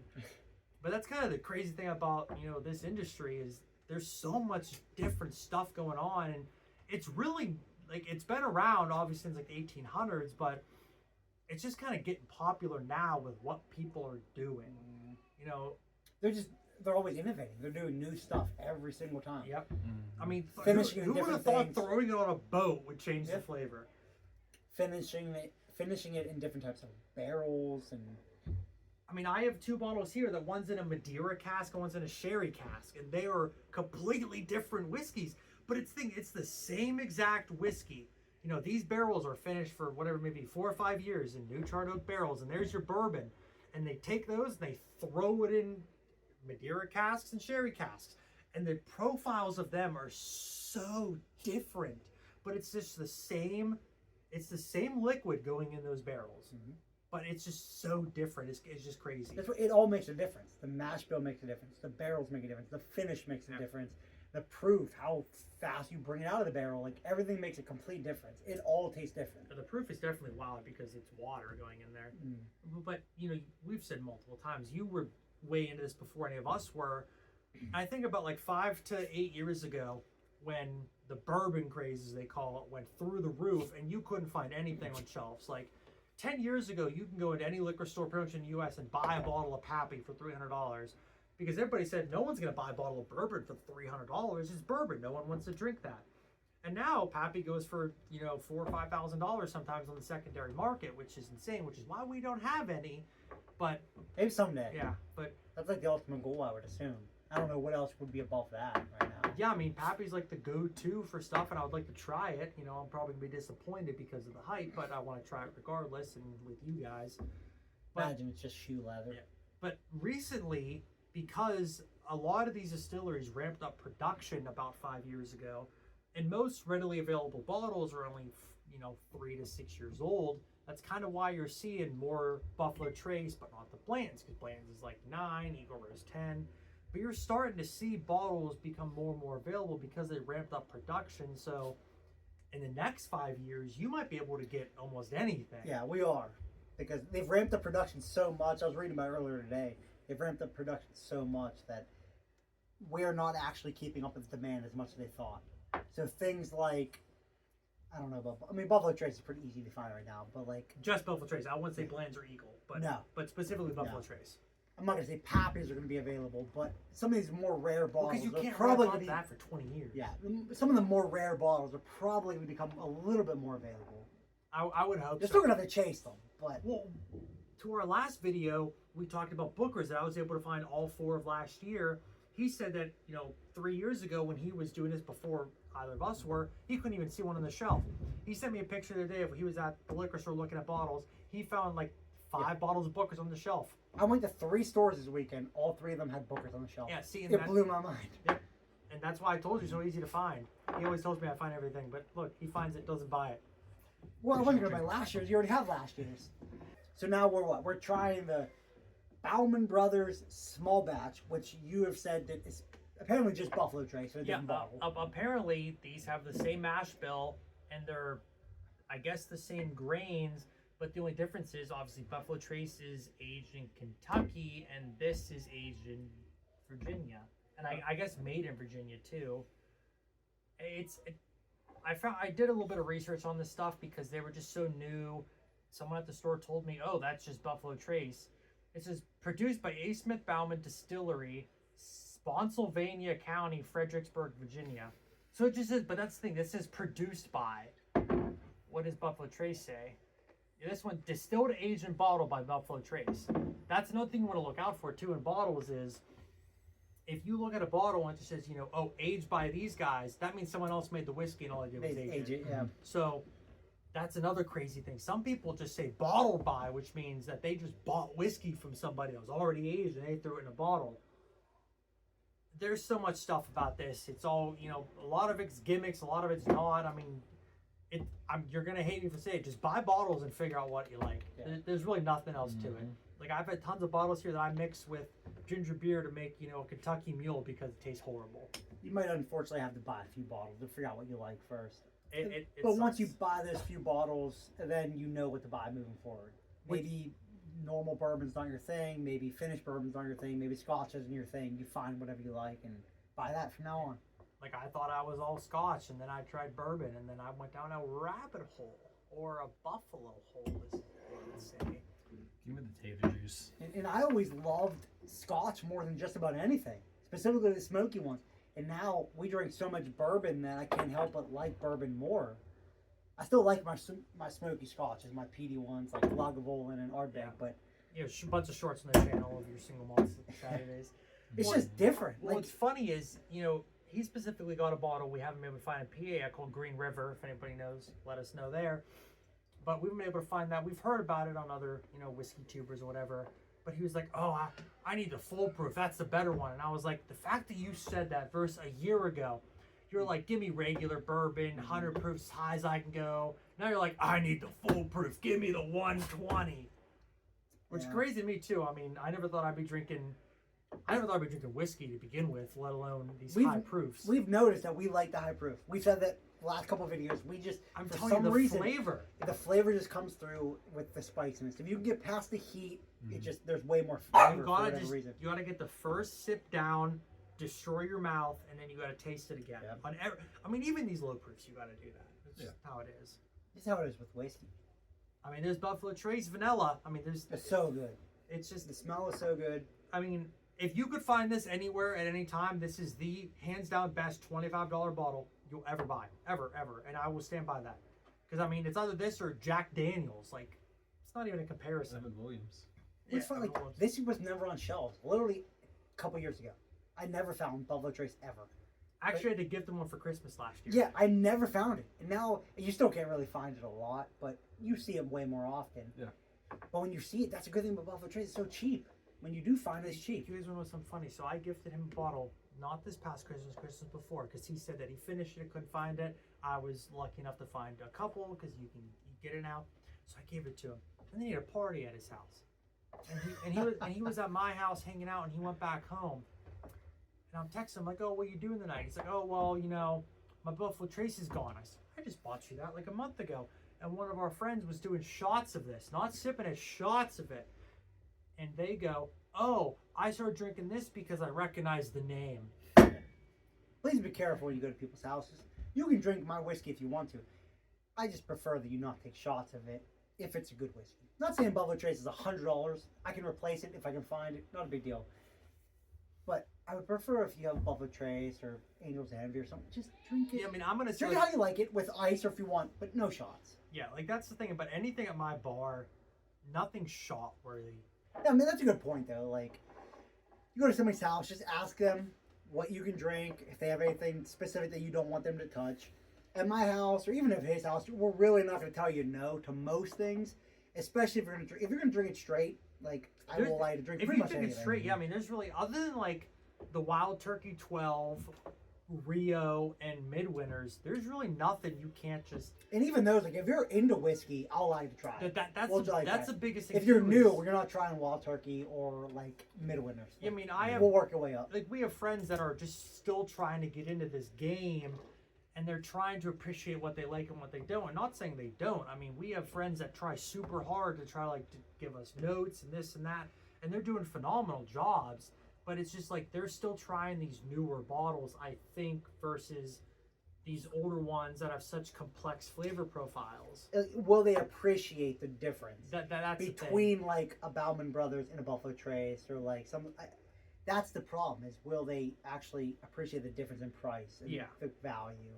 Speaker 1: But that's kind of the crazy thing about, you know, this industry is there's so much different stuff going on, and it's really like it's been around obviously since like the 1800s, but it's just kind of getting popular now with what people are doing. You know,
Speaker 2: they're always innovating. They're doing new stuff every single time.
Speaker 1: yep. I mean,
Speaker 2: Finishing
Speaker 1: who would have
Speaker 2: different
Speaker 1: thought
Speaker 2: things.
Speaker 1: throwing it on a boat would change
Speaker 2: Yeah.
Speaker 1: the flavor?
Speaker 2: Finishing it in different types of barrels and.
Speaker 1: I mean, I have 2 bottles here. That one's in a Madeira cask and one's in a sherry cask, and they are completely different whiskeys. But it's the same exact whiskey. You know, these barrels are finished for whatever, maybe 4 or 5 years in new charred oak barrels, and there's your bourbon. And they take those and they throw it in Madeira casks and sherry casks, and the profiles of them are so different. But it's just the same. It's the same liquid going in those barrels. But it's just so different. It's just crazy.
Speaker 2: That's what it all makes a difference. The mash bill makes a difference. The barrels make a difference. The finish makes a difference. the proof, how fast you bring it out of the barrel, like everything makes a complete difference. It all tastes different.
Speaker 1: The proof is definitely wild because it's water going in there. But we've said multiple times, you were way into this before any of us were. I think about like 5 to 8 years ago, when the bourbon craze, as they call it, went through the roof, and you couldn't find anything on shelves. Like 10 years ago, you can go into any liquor store pretty much in the U.S. and buy a bottle of Pappy for $300 because everybody said no one's going to buy a bottle of bourbon for $300. It's bourbon. No one wants to drink that. And now Pappy goes for $4,000 or $5,000 sometimes on the secondary market, which is insane. Which is why we don't have any. But
Speaker 2: maybe someday.
Speaker 1: Yeah, but
Speaker 2: that's like the ultimate goal, I would assume. I don't know what else would be above that right now.
Speaker 1: Yeah, I mean, Pappy's like the go-to for stuff, and I would like to try it. I'm probably going to be disappointed because of the hype, but I want to try it regardless and with you guys. But,
Speaker 2: imagine it's just shoe leather.
Speaker 1: Yeah. But recently, because a lot of these distilleries ramped up production about 5 years ago, and most readily available bottles are only, 3 to 6 years old. That's kind of why you're seeing more Buffalo Trace, but not the Blanton's, because Blanton's is like 9, Eagle Rose 10. But you're starting to see bottles become more and more available because they ramped up production. So in the next 5 years, you might be able to get almost anything.
Speaker 2: Yeah, we are. Because they've ramped up production so much. I was reading about it earlier today. They've ramped up production so much that we're not actually keeping up with demand as much as they thought. So things like, I don't know about, Buffalo Trace is pretty easy to find right now, but like...
Speaker 1: Just Buffalo Trace. I wouldn't say Bland's or Eagle, but
Speaker 2: no.
Speaker 1: But specifically Buffalo Trace.
Speaker 2: I'm not going to say Pappies are going to be available, but some of these more rare bottles
Speaker 1: because you can't
Speaker 2: probably
Speaker 1: ramp up that for 20 years.
Speaker 2: Yeah, some of the more rare bottles are probably going to become a little bit more available.
Speaker 1: I would hope
Speaker 2: You're
Speaker 1: so.
Speaker 2: still going to have to chase them, but...
Speaker 1: Well, to our last video, we talked about Booker's that I was able to find all 4 of last year. He said that, 3 years ago when he was doing this before either of us were, he couldn't even see one on the shelf. He sent me a picture the other day of he was at the liquor store looking at bottles. He found like 5 bottles of Booker's on the shelf.
Speaker 2: I went to 3 stores this weekend. All 3 of them had Booker's on the shelf.
Speaker 1: Yeah, see,
Speaker 2: it blew my mind.
Speaker 1: Yep. And that's why I told you it's so easy to find. He always tells me I find everything, but look, he finds it, doesn't buy it.
Speaker 2: Well, I wasn't going to buy last year's. You already have last year's. So now we're what? We're trying the Bowman Brothers small batch, which you have said that is apparently just Buffalo Trace, so a different bottle.
Speaker 1: Apparently these have the same mash bill, and they're, I guess, the same grains, but the only difference is obviously Buffalo Trace is aged in Kentucky, and this is aged in Virginia, and I guess made in Virginia too. I did a little bit of research on this stuff because they were just so new. Someone at the store told me, "Oh, that's just Buffalo Trace." It says produced by A. Smith Bowman Distillery, Spotsylvania County, Fredericksburg, Virginia. So it just says, but that's the thing. This says produced by. What does Buffalo Trace say? This one, distilled, aged, and bottled by Buffalo Trace. That's another thing you want to look out for too in bottles is, if you look at a bottle and it just says, aged by these guys, that means someone else made the whiskey and all they did was age it.
Speaker 2: Yeah.
Speaker 1: So that's another crazy thing. Some people just say bottled by, which means that they just bought whiskey from somebody that was already aged and they threw it in a bottle. There's so much stuff about this. It's all, a lot of it's gimmicks, a lot of it's not. I mean, you're going to hate me for saying it. Just buy bottles and figure out what you like. Yeah. There's really nothing else to it. Like, I've had tons of bottles here that I mix with ginger beer to make, a Kentucky Mule because it tastes horrible.
Speaker 2: You might unfortunately have to buy a few bottles to figure out what you like first.
Speaker 1: But
Speaker 2: once you buy those few bottles, then you know what to buy moving forward. Maybe normal bourbon's not your thing. Maybe finished bourbon's not your thing. Maybe Scotch isn't your thing. You find whatever you like and buy that from now on.
Speaker 1: Like, I thought I was all Scotch, and then I tried bourbon, and then I went down a rabbit hole, or a buffalo hole, as they would say.
Speaker 3: Give me the tater juice.
Speaker 2: And I always loved Scotch more than just about anything, specifically the smoky ones. And now we drink so much bourbon that I can't help but like bourbon more. I still like my smoky Scotches, my peaty ones like Lagavulin and Ardbeg, but
Speaker 1: a bunch of shorts on the channel of your single malts Saturdays.
Speaker 2: It's just different.
Speaker 1: What's funny is, he specifically got a bottle we haven't been able to find in PA called Green River. If anybody knows, let us know there. But we've been able to find that. We've heard about it on other, whiskey tubers or whatever. But he was like, "Oh, I need the full proof. That's the better one." And I was like, the fact that you said that versus a year ago, you're like, "Give me regular bourbon, 100 proof, as high as I can go." Now you're like, "I need the full proof. Give me the 120." Which is crazy to me too. I mean, I never thought I'd be drinking I never thought I'd be drinking whiskey to begin with, let alone these
Speaker 2: We've-
Speaker 1: high proofs.
Speaker 2: We've noticed that we like the high proof. We've said that the last couple of videos. We just,
Speaker 1: I'm
Speaker 2: for
Speaker 1: telling
Speaker 2: some
Speaker 1: you, the
Speaker 2: reason,
Speaker 1: flavor.
Speaker 2: the flavor just comes through with the spiciness. If you can get past the heat, it just there's way more
Speaker 1: You
Speaker 2: flavor for
Speaker 1: gotta
Speaker 2: whatever
Speaker 1: just,
Speaker 2: reason.
Speaker 1: you gotta get the first sip down, destroy your mouth, and then you gotta taste it again.
Speaker 2: Yep.
Speaker 1: On every, I mean, even these low proofs, you gotta do that. That's just how it is.
Speaker 2: This is how it is with whiskey.
Speaker 1: I mean, there's Buffalo Trace vanilla. I mean, there's.
Speaker 2: It's so good.
Speaker 1: It's just.
Speaker 2: The smell is so good.
Speaker 1: I mean, if you could find this anywhere at any time, this is the hands down best $25 bottle you'll ever buy, ever, and I will stand by that. Because I mean, it's either this or Jack Daniels. Like, it's not even a comparison.
Speaker 3: Evan Williams.
Speaker 2: It's funny, like,
Speaker 1: everyone's-
Speaker 2: this was never on shelves. Literally, a couple years ago, I never found Buffalo Trace ever.
Speaker 1: Actually, I had to gift them one for Christmas last year.
Speaker 2: Yeah, I never found it. And now, you still can't really find it a lot, but you see it way more often.
Speaker 3: Yeah.
Speaker 2: But when you see it, that's a good thing about Buffalo Trace. It's so cheap. When you do find it, it's cheap.
Speaker 1: You guys want to know something funny? So I gifted him a bottle, not this past Christmas, Christmas before, because he said that he finished it, couldn't find it. I was lucky enough to find a couple, because you get it now. So I gave it to him. And then he had a party at his house. And he was at my house hanging out, and he went back home. And I'm texting him like, "Oh, what are you doing tonight?" He's like, "Oh, well, you know, my Buffalo Trace is gone." I said, "I just bought you that like a month ago." And one of our friends was doing shots of this, not sipping it, shots of it. And they go, "Oh, I started drinking this because I recognized the name."
Speaker 2: Please be careful when you go to people's houses. You can drink my whiskey if you want to. I just prefer that you not take shots of it if it's a good whiskey. Not saying Buffalo Trace is $100. I can replace it if I can find it. Not a big deal. But I would prefer if you have Buffalo Trace or Angel's Envy or something, just drink it.
Speaker 1: Yeah, I mean, I'm gonna say,
Speaker 2: Drink it how you like it with ice or if you want, but no shots.
Speaker 1: yeah, like that's the thing about anything at my bar, nothing shot worthy.
Speaker 2: Yeah, I mean, that's a good point, though. Like, you go to somebody's house, just ask them what you can drink, if they have anything specific that you don't want them to touch. At my house, or even at his house, we're really not going to tell you no to most things, especially if you're going to drink. If you're going to drink it straight, like, I will allow you to drink
Speaker 1: If
Speaker 2: pretty
Speaker 1: you
Speaker 2: much
Speaker 1: drink it
Speaker 2: anything.
Speaker 1: straight, yeah, I mean, there's really, other than like the Wild Turkey 12, Rio, and Midwinters, there's really nothing you can't just.
Speaker 2: And even those, like, if you're into whiskey, I'll allow you to try it.
Speaker 1: That's
Speaker 2: We'll try
Speaker 1: that's
Speaker 2: that.
Speaker 1: the biggest thing.
Speaker 2: If you're
Speaker 1: too,
Speaker 2: new,
Speaker 1: is-
Speaker 2: you're not trying Wild Turkey or, like, Midwinters.
Speaker 1: I mean, I have
Speaker 2: We'll work your way up.
Speaker 1: like we have friends that are just still trying to get into this game, and they're trying to appreciate what they like and what they don't. I'm not saying they don't. I mean, we have friends that try super hard to try like to give us notes and this and that, and they're doing phenomenal jobs. But it's just like they're still trying these newer bottles, I think, versus these older ones that have such complex flavor profiles.
Speaker 2: Will they appreciate the difference?
Speaker 1: That's the thing.
Speaker 2: Between like a Bowman Brothers and a Buffalo Trace, or like that's the problem, is will they actually appreciate the difference in price and
Speaker 1: Yeah.
Speaker 2: the value?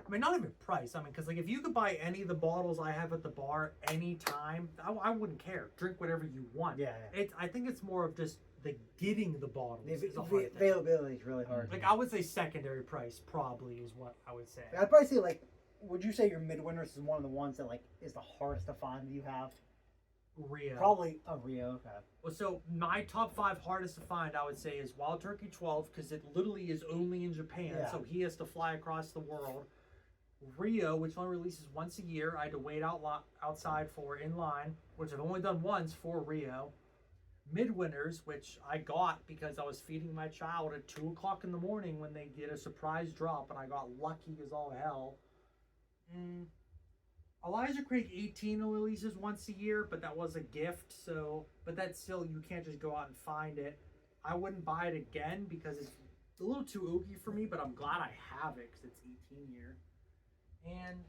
Speaker 1: I mean, not even price. I mean, because like if you could buy any of the bottles I have at the bar anytime, I wouldn't care. Drink whatever you want.
Speaker 2: Yeah,
Speaker 1: I think it's more of just the getting the bottles.
Speaker 2: The
Speaker 1: is a hard thing.
Speaker 2: availability is really hard.
Speaker 1: Like I would say secondary price probably is what I would say.
Speaker 2: I'd probably say, like, would you say your Midwinters is one of the ones that like is the hardest to find that you have?
Speaker 1: Rio.
Speaker 2: Probably a Rio. Okay.
Speaker 1: Well, so my top 5 hardest to find, I would say, is Wild Turkey 12 because it literally is only in Japan,
Speaker 2: Yeah.
Speaker 1: so he has to fly across the world. Rio, which only releases once a year, I had to wait outside for in line, which I've only done once for Rio. Midwinters, which I got because I was feeding my child at 2 o'clock in the morning when they get a surprise drop, and I got lucky as all hell. Elijah Craig 18 releases once a year, but that was a gift, so, but that's still, you can't just go out and find it. I wouldn't buy it again because it's a little too oaky for me, but I'm glad I have it because it's 18 year. And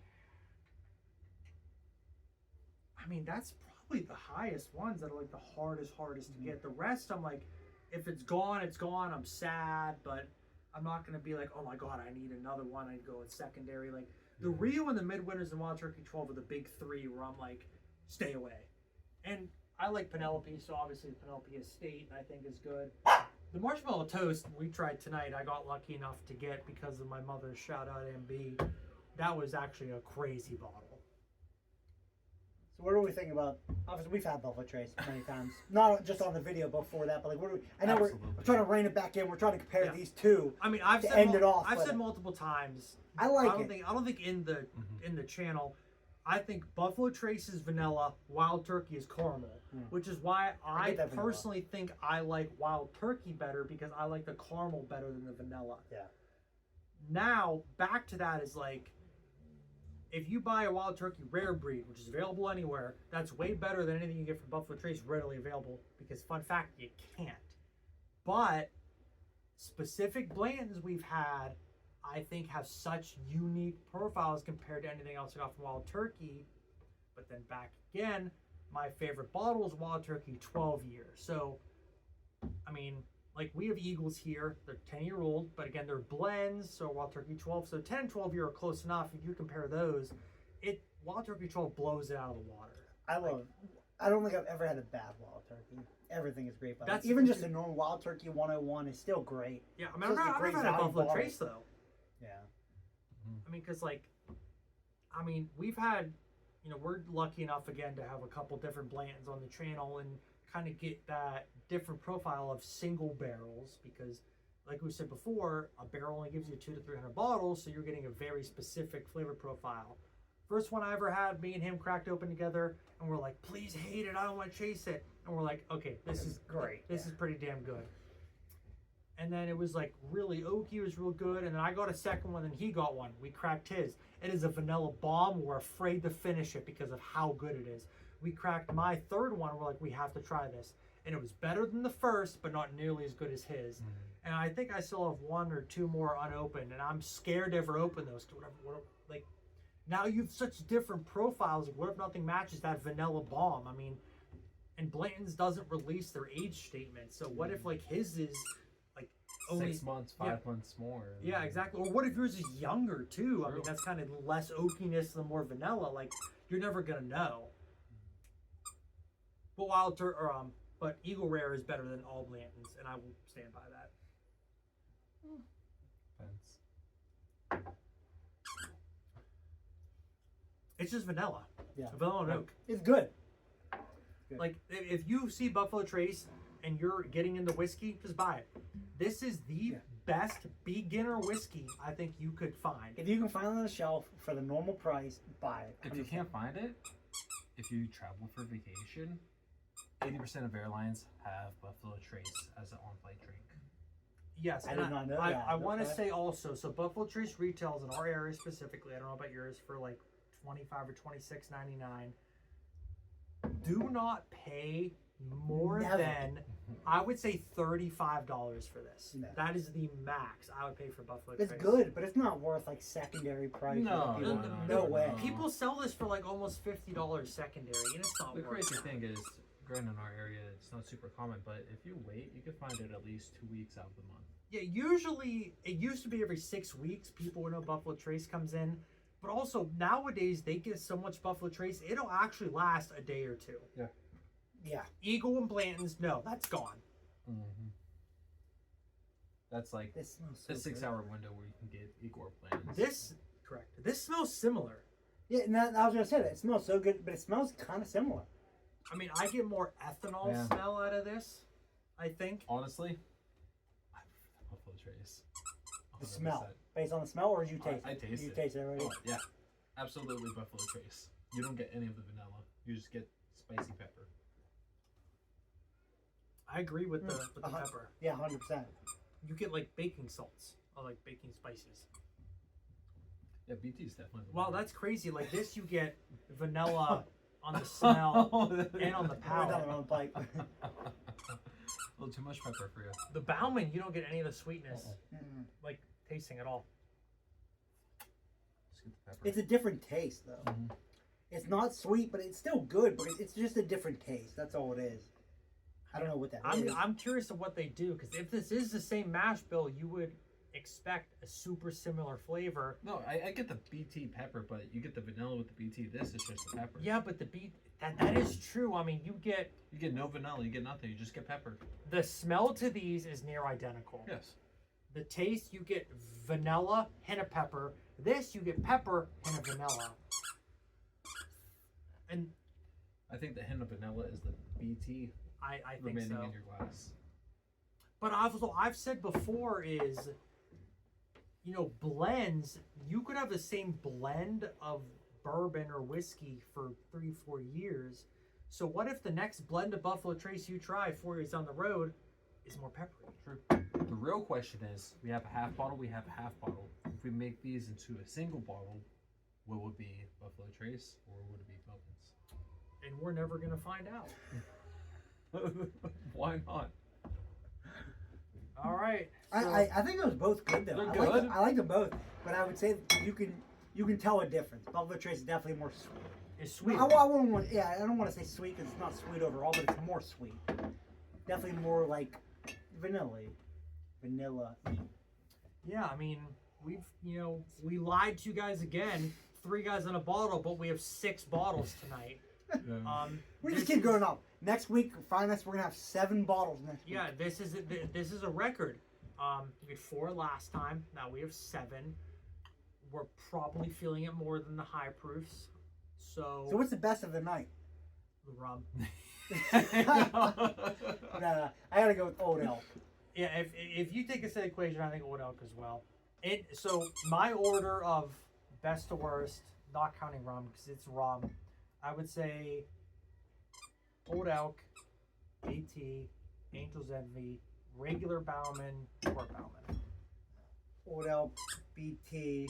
Speaker 1: I mean, that's probably the highest ones that are like the hardest to get. The rest, I'm like, if it's gone, it's gone. I'm sad, but I'm not gonna be like, oh my god, I need another one. I go with secondary. Like the Rio and the Midwinters and Wild Turkey 12 are the big 3 where I'm like, stay away. And I like Penelope, so obviously Penelope Estate I think is good. The Marshmallow Toast we tried tonight, I got lucky enough to get because of my mother's shout out MB. That was actually a crazy bottle.
Speaker 2: So what do we think about? Obviously, we've had Buffalo Trace many times, not just on the video before that, but like, what do we? I know we're trying to rein it back in. We're trying to compare these two.
Speaker 1: I mean, I've
Speaker 2: end it off,
Speaker 1: I've
Speaker 2: but
Speaker 1: said multiple times.
Speaker 2: I like
Speaker 1: I don't
Speaker 2: it.
Speaker 1: think in the channel I think Buffalo Trace is vanilla, Wild Turkey is caramel, which is why I
Speaker 2: get that vanilla.
Speaker 1: personally think I like Wild Turkey better because I like the caramel better than the vanilla.
Speaker 2: Yeah.
Speaker 1: Now, back to that is like, if you buy a Wild Turkey rare breed, which is available anywhere, that's way better than anything you get from Buffalo Trace readily available because, fun fact, you can't. But specific Blantons we've had, I think, have such unique profiles compared to anything else I got from Wild Turkey. But then back again, my favorite bottle is Wild Turkey 12 years. So, I mean, like we have Eagles here. They're 10-year-old, but again, they're blends. So Wild Turkey 12. So 10 and 12 year are close enough. If you compare those, Wild Turkey 12 blows it out of the water.
Speaker 2: I don't think I've ever had a bad Wild Turkey. Everything is great, but
Speaker 1: That's
Speaker 2: even just a normal Wild Turkey 101 is still great.
Speaker 1: Yeah, I mean, I've never had a
Speaker 2: value
Speaker 1: Buffalo
Speaker 2: bottle.
Speaker 1: Trace though.
Speaker 2: Yeah.
Speaker 1: I mean, because we've had, we're lucky enough again to have a couple different Blantons on the channel and kind of get that different profile of single barrels because, like we said before, a barrel only gives you 200 to 300 bottles, so you're getting a very specific flavor profile. First one I ever had, me and him cracked open together, and we're like, please hate it, I don't want to chase it. And we're like, okay, this is
Speaker 2: great.
Speaker 1: This is pretty damn good. And then it was like really oaky, it was real good. And then I got a second one, and he got one. We cracked his. It is a vanilla bomb. We're afraid to finish it because of how good it is. We cracked my third one. We're like, we have to try this. And it was better than the first, but not nearly as good as his. And I think I still have one or two more unopened, and I'm scared to ever open those. Like, now you've such different profiles. What if nothing matches that vanilla bomb? I mean, and Blanton's doesn't release their age statement. So what if like his is like only
Speaker 3: 6 months, 5 months more.
Speaker 1: Yeah, exactly. Or what if yours is younger too? I mean, that's kind of less oakiness than more vanilla. Like you're never gonna know. But but Eagle Rare is better than all Blantons, and I will stand by that.
Speaker 3: Depends.
Speaker 1: It's just vanilla.
Speaker 2: Yeah.
Speaker 1: Vanilla and oak.
Speaker 2: It's good.
Speaker 1: Like if you see Buffalo Trace and you're getting into whiskey, just buy it. This is the best beginner whiskey I think you could find.
Speaker 2: If you can find it on the shelf for the normal price, buy it.
Speaker 3: If you can't find it, if you travel for vacation, 80% of airlines have Buffalo Trace as an on-flight drink.
Speaker 1: Yes,
Speaker 2: I
Speaker 1: and
Speaker 2: did not know that.
Speaker 1: I want to
Speaker 2: Okay.
Speaker 1: say also, so Buffalo Trace retails in our area specifically. I don't know about yours for like $25 or $26.99. Do not pay more
Speaker 2: Never.
Speaker 1: than I would say $35 for this.
Speaker 2: No.
Speaker 1: That is the max I would pay for Buffalo
Speaker 2: It's
Speaker 1: Trace.
Speaker 2: good, but it's not worth like secondary price.
Speaker 3: No,
Speaker 2: for people.
Speaker 3: no,
Speaker 2: No way.
Speaker 1: People sell this for like almost $50 secondary, and it's not
Speaker 3: The
Speaker 1: worth
Speaker 3: crazy
Speaker 1: it.
Speaker 3: thing is, granted in our area, it's not super common, but if you wait, you can find it at least 2 weeks out of the month.
Speaker 1: Yeah, usually it used to be every 6 weeks people would know Buffalo Trace comes in, but also nowadays they get so much Buffalo Trace it'll actually last a day or two.
Speaker 2: Yeah.
Speaker 1: Eagle and Blanton's, no, that's gone.
Speaker 3: Mm-hmm. That's like
Speaker 2: This smells so
Speaker 3: a
Speaker 2: good.
Speaker 3: 6 hour window where you can get Igor plans.
Speaker 1: This smells similar.
Speaker 2: Yeah, and I was gonna say that it smells so good, but it smells kind of similar.
Speaker 1: I mean, I get more ethanol
Speaker 3: Yeah.
Speaker 1: smell out of this, I think.
Speaker 3: Honestly, I prefer the Buffalo Trace.
Speaker 2: The
Speaker 3: 100%.
Speaker 2: smell, based on the smell, or did you taste it?
Speaker 3: I taste
Speaker 2: you
Speaker 3: it.
Speaker 2: taste it already.
Speaker 3: Oh, yeah, absolutely Buffalo Trace. You don't get any of the vanilla. You just get spicy pepper.
Speaker 1: I agree with the
Speaker 2: Uh-huh.
Speaker 1: pepper.
Speaker 2: Yeah, 100%.
Speaker 1: You get like baking salts or like baking spices.
Speaker 3: Yeah, BT is definitely.
Speaker 1: Wow, that's crazy. Like this, you get vanilla on the smell and on the
Speaker 2: We're down the
Speaker 1: palate.
Speaker 2: wrong pipe.
Speaker 3: A little too much pepper for you.
Speaker 1: The Bowman, you don't get any of the sweetness,
Speaker 2: Mm-mm.
Speaker 1: like tasting at all.
Speaker 3: Just get the pepper.
Speaker 2: It's a different taste, though.
Speaker 3: Mhm.
Speaker 2: It's not sweet, but it's still good. But it's just a different taste. That's all it is. I don't know what that is.
Speaker 1: I'm curious of what they do because if this is the same mash bill, you would expect a super similar flavor.
Speaker 3: No, I get the BT pepper, but you get the vanilla with the BT. This is just the pepper.
Speaker 1: Yeah, but that is true. I mean, you get
Speaker 3: You get no vanilla. You get nothing. You just get pepper.
Speaker 1: the smell to these is near identical.
Speaker 3: Yes.
Speaker 1: The taste, you get vanilla, hint of pepper. This, you get pepper, hint of vanilla. And
Speaker 3: I think the hint of vanilla is the BT
Speaker 1: I think
Speaker 3: remaining
Speaker 1: so.
Speaker 3: in your glass.
Speaker 1: But I've said before is, blends, you could have the same blend of bourbon or whiskey for 3-4 years. So what if the next blend of Buffalo Trace you try 4 years down the road is more peppery?
Speaker 3: True. The real question is, we have a half bottle, we have a half bottle. If we make these into a single bottle, what would be Buffalo Trace or would it be Bowman's?
Speaker 1: And we're never gonna find out.
Speaker 3: Why not?
Speaker 1: All right.
Speaker 2: I think those both good though.
Speaker 3: They're good.
Speaker 2: I like them both, but I would say you can tell a difference. Buffalo Trace is definitely more sweet.
Speaker 1: It's sweet.
Speaker 2: I wouldn't want, I don't want to say sweet because it's not sweet overall, but it's more sweet. Definitely more like vanilla.
Speaker 1: Yeah, I mean, we lied to you guys again. 3 guys in a bottle, but we have 6 bottles tonight.
Speaker 2: We just keep going up. Next week, finally, we're gonna have 7 bottles next week.
Speaker 1: Yeah, this is a record. We had 4 last time. Now we have 7. We're probably feeling it more than the high proofs. So
Speaker 2: what's the best of the night?
Speaker 1: the rum.
Speaker 2: Nah, I gotta go with Old Elk.
Speaker 1: Yeah, if you take us to the equation, I think Old Elk as well. So my order of best to worst, not counting rum because it's rum, I would say Old Elk, AT, Angel's Envy, regular Bowman, Port Bowman.
Speaker 2: Old Elk, BT,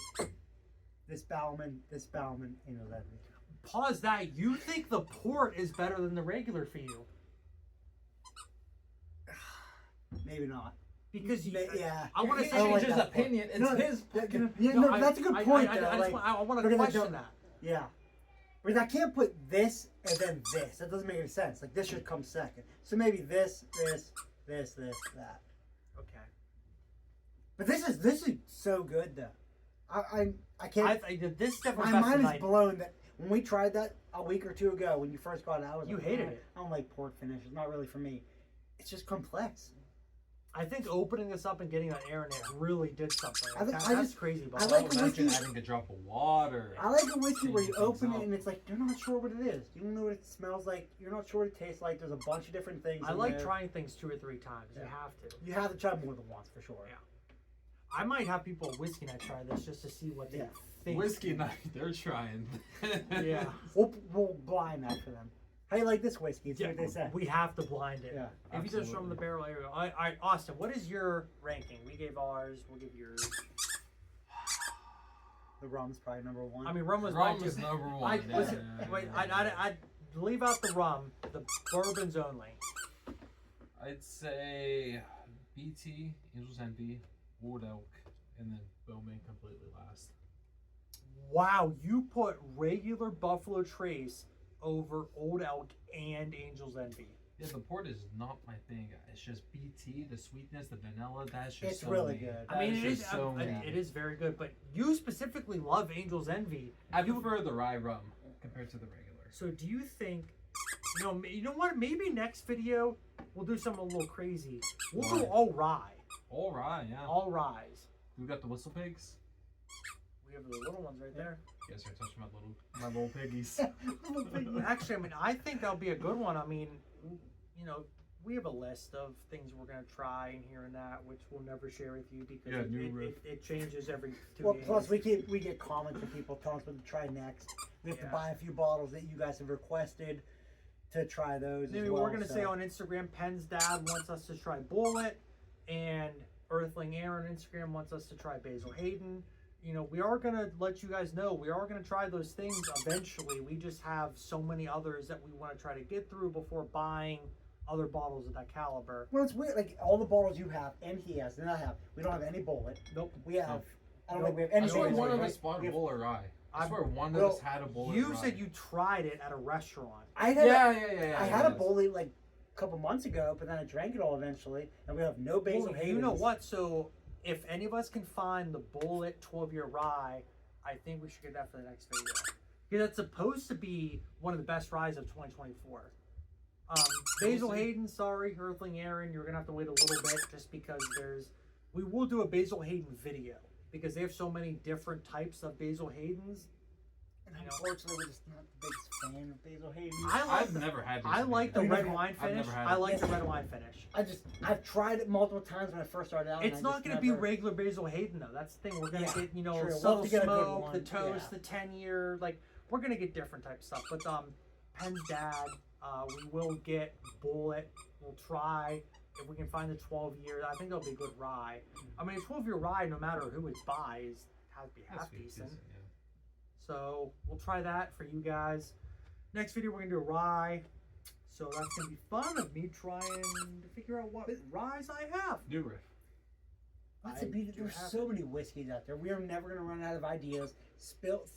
Speaker 2: this Bowman, Angel's Envy.
Speaker 1: Pause that. You think the port is better than the regular for you?
Speaker 2: Maybe not.
Speaker 1: Because
Speaker 2: yeah,
Speaker 1: I want to
Speaker 3: He
Speaker 1: say
Speaker 2: like
Speaker 3: changes
Speaker 2: that
Speaker 3: opinion. It's
Speaker 2: No,
Speaker 3: his.
Speaker 2: No, that's a good point.
Speaker 1: I
Speaker 2: though.
Speaker 1: want to
Speaker 2: because I
Speaker 1: question
Speaker 2: don't-
Speaker 1: that.
Speaker 2: Yeah. Because I can't put this and then this. That doesn't make any sense. Like this should come second. So maybe this, that.
Speaker 1: Okay.
Speaker 2: But this is so good though. I can't.
Speaker 1: This definitely
Speaker 2: My
Speaker 1: best
Speaker 2: mind
Speaker 1: tonight.
Speaker 2: is blown that when we tried that a week or 2 ago when you first got it, I was
Speaker 1: You
Speaker 2: like,
Speaker 1: hated
Speaker 2: "Oh,
Speaker 1: it."
Speaker 2: I don't like port finish. It's not really for me. It's just complex.
Speaker 1: I think opening this up and getting that air in it really did something.
Speaker 2: I think-
Speaker 1: That's
Speaker 2: I just-
Speaker 1: crazy.
Speaker 2: I
Speaker 1: Bob.
Speaker 2: like the
Speaker 3: Imagine
Speaker 2: whiskey.
Speaker 3: adding a drop of water.
Speaker 2: I like a whiskey where you
Speaker 3: Things
Speaker 2: open
Speaker 3: up.
Speaker 2: it and it's like you're not sure what it is. You don't know what it smells like. You're not sure what it tastes like. There's a bunch of different things.
Speaker 1: I
Speaker 2: in
Speaker 1: like
Speaker 2: there.
Speaker 1: trying things 2 or 3 times. You
Speaker 2: Yeah.
Speaker 1: have to.
Speaker 2: You have to try more than once for sure.
Speaker 1: Yeah. I might have people at Whiskey Night try this just to see what they
Speaker 2: Yeah.
Speaker 1: think.
Speaker 3: Whiskey night, they're trying.
Speaker 1: Yeah.
Speaker 2: We'll blind that for them. How you like this whiskey? See what they say.
Speaker 1: We have to blind it.
Speaker 2: Yeah,
Speaker 1: If you just from the barrel area. All right, Austin, what is your ranking? We gave ours. We'll give yours.
Speaker 2: The rum's probably number 1.
Speaker 1: I mean, rum was
Speaker 3: Rum
Speaker 1: mine
Speaker 3: is
Speaker 1: too.
Speaker 3: number 1.
Speaker 1: I'd leave out the rum. The bourbons only.
Speaker 3: I'd say BT, Angel's Envy, Old Elk, and then Bowman completely last.
Speaker 1: Wow, you put regular Buffalo Trace over Old Elk and Angel's Envy.
Speaker 3: Yeah, the port is not my thing. It's just BT, the sweetness, the vanilla. That's just
Speaker 2: It's
Speaker 3: so
Speaker 2: really
Speaker 3: me.
Speaker 2: good.
Speaker 1: I mean,
Speaker 3: That
Speaker 1: it is
Speaker 3: just so me.
Speaker 1: it is very good, but you specifically love Angel's Envy.
Speaker 3: I prefer the rye rum compared to the regular.
Speaker 1: So do you think, you know what? Maybe next video we'll do something a little crazy. We'll go
Speaker 3: Why?
Speaker 1: all rye,
Speaker 3: All rye, yeah.
Speaker 1: all ryes.
Speaker 3: We got the whistle pigs.
Speaker 1: We have the little ones right there.
Speaker 3: You guys are touching my little piggies.
Speaker 1: Actually, I mean, I think that'll be a good one. I mean, we have a list of things we're gonna try and here and that, which we'll never share with you because
Speaker 3: Yeah, new riff.
Speaker 1: it changes every 2
Speaker 2: Well,
Speaker 1: days.
Speaker 2: plus we get comments from people telling us what to try next. We have to
Speaker 1: Yeah.
Speaker 2: buy a few bottles that you guys have requested to try those.
Speaker 1: Maybe
Speaker 2: as well,
Speaker 1: we're gonna
Speaker 2: so.
Speaker 1: say on Instagram, Penn's dad wants us to try Bullet, and Earthling Aaron on Instagram wants us to try Basil Hayden. We are gonna let you guys know we are gonna try those things eventually. We just have so many others that we want to try to get through before buying other bottles of that caliber.
Speaker 2: Well, it's weird. Like all the bottles you have and he has, and I have. We don't have any bullet.
Speaker 1: Nope.
Speaker 2: We have.
Speaker 3: Nope.
Speaker 2: I don't think we have
Speaker 3: I
Speaker 2: any.
Speaker 3: swear
Speaker 2: bullet,
Speaker 3: one of
Speaker 2: right?
Speaker 3: us bought
Speaker 2: We
Speaker 3: a
Speaker 2: have-
Speaker 3: bowl of rye. I swear one
Speaker 2: well,
Speaker 3: of us had a bowl of
Speaker 1: You
Speaker 3: rye.
Speaker 1: said you tried it at a restaurant.
Speaker 2: I had.
Speaker 3: Yeah.
Speaker 2: I had a bullet like a couple months ago, but then I drank it all eventually, and we have no basil.
Speaker 1: Well, you know what? So if any of us can find the Bullet 12-year rye, I think we should get that for the next video. Because it's supposed to be one of the best ryes of 2024. Basil Hayden, sorry, Earthling Aaron, you're gonna have to wait a little bit just because we will do a Basil Hayden video because they have so many different types of Basil Haydens.
Speaker 2: And unfortunately, we're just not the biggest fan of basil Hayden.
Speaker 3: I've never had.
Speaker 1: I like the
Speaker 2: I've
Speaker 1: red
Speaker 2: never
Speaker 1: wine
Speaker 3: I've
Speaker 1: finish.
Speaker 3: never had
Speaker 1: I
Speaker 3: it.
Speaker 1: like the red wine finish.
Speaker 2: I've tried it multiple times when I first started out.
Speaker 1: It's
Speaker 2: and I
Speaker 1: not
Speaker 2: just
Speaker 1: going to be
Speaker 2: never-
Speaker 1: regular Basil Hayden though. That's the thing. We're going to
Speaker 2: Yeah,
Speaker 1: get
Speaker 2: true. We'll have
Speaker 1: subtle
Speaker 2: to get a good
Speaker 1: smoke,
Speaker 2: one,
Speaker 1: the toast,
Speaker 2: yeah.
Speaker 1: the 10-year. Like we're gonna get different type of stuff. But Penn's dad, we will get Bullet. We'll try if we can find the 12 year. I think that'll be a good rye. I mean, a 12-year rye, no matter who it's by, has to be half decent.
Speaker 3: Yeah.
Speaker 1: So we'll try that for you guys. Next video, we're gonna do a rye. So that's gonna be fun of me trying to figure out what ryes I have.
Speaker 3: New riff.
Speaker 2: That's the beauty. There's so many whiskeys out there. We are never gonna run out of ideas.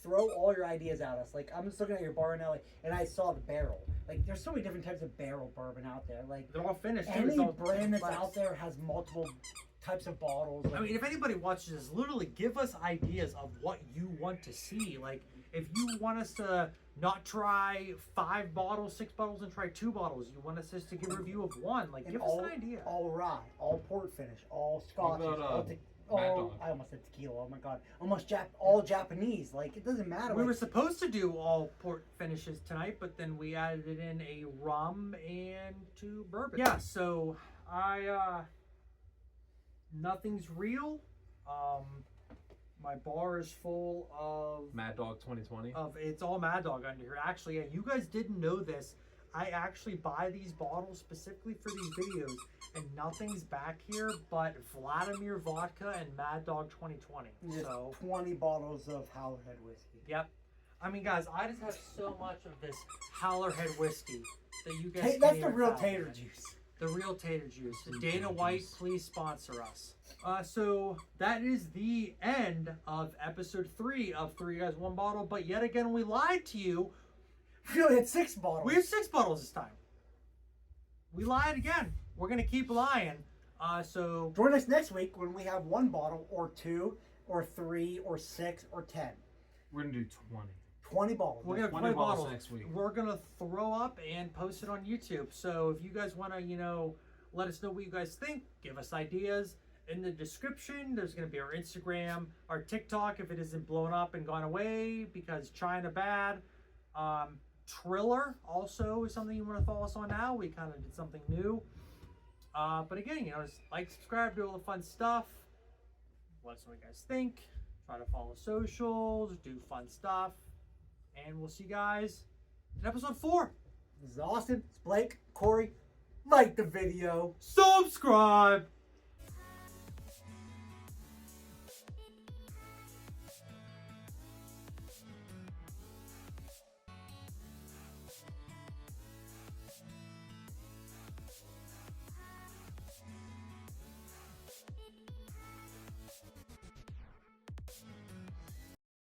Speaker 2: Throw all your ideas at us. Like, I'm just looking at your Barnelli, and I saw the barrel. Like, there's so many different types of barrel bourbon out there. Like,
Speaker 1: they're all finished. Too.
Speaker 2: Any
Speaker 1: It's all
Speaker 2: brand that's
Speaker 1: complex.
Speaker 2: out there has multiple types of bottles. Like,
Speaker 1: I mean, if anybody watches this, literally give us ideas of what you want to see. Like, if you want us to not try 5 bottles, 6 bottles, and try 2 bottles, you want us just to give a review of 1. Like, give us an idea.
Speaker 2: All rye, all port finish, all scotches,
Speaker 3: What about,
Speaker 2: all
Speaker 3: Mad Dog?
Speaker 2: I almost said tequila. Oh my god, almost all Japanese. Like, it doesn't matter.
Speaker 1: We
Speaker 2: like,
Speaker 1: were supposed to do all port finishes tonight, but then we added in a rum and 2 bourbon. Yeah, so nothing's real. My bar is full of
Speaker 3: Mad Dog 2020.
Speaker 1: it's all Mad Dog under here. Actually, yeah, you guys didn't know this. I actually buy these bottles specifically for these videos, and nothing's back here but Vladimir vodka and Mad Dog 2020.
Speaker 2: just
Speaker 1: So
Speaker 2: 20 bottles of Howlerhead whiskey.
Speaker 1: yep. I mean, guys, I just have so much of this Howlerhead whiskey that you guys.
Speaker 2: Hey,
Speaker 1: can't
Speaker 2: that's the
Speaker 1: even
Speaker 2: real
Speaker 1: fathom.
Speaker 2: tater juice.
Speaker 1: The real tater juice. Dana White, please sponsor us. So that is the end of episode 3 of 3 Guys 1 Bottle. But yet again, we lied to you.
Speaker 2: We only had 6 bottles.
Speaker 1: We have 6 bottles this time. We lied again. We're gonna keep lying. So
Speaker 2: Join us next week when we have 1 bottle, or 2, or 3, or 6, or 10.
Speaker 3: We're gonna do 20.
Speaker 2: 20 bottles.
Speaker 1: we're gonna have
Speaker 3: 20
Speaker 1: 20
Speaker 3: bottles
Speaker 1: bottles
Speaker 3: next week.
Speaker 1: We're gonna throw up and post it on YouTube. So if you guys wanna, let us know what you guys think, give us ideas. In the description, there's gonna be our Instagram, our TikTok if it isn't blown up and gone away because China bad. Triller also is something you want to follow us on now. We kind of did something new. But again, just like, subscribe, do all the fun stuff. Let us know what you guys think. Try to follow socials, do fun stuff. And we'll see you guys in episode 4.
Speaker 2: This is Austin. It's Blake. Corey. Like the video.
Speaker 1: Subscribe!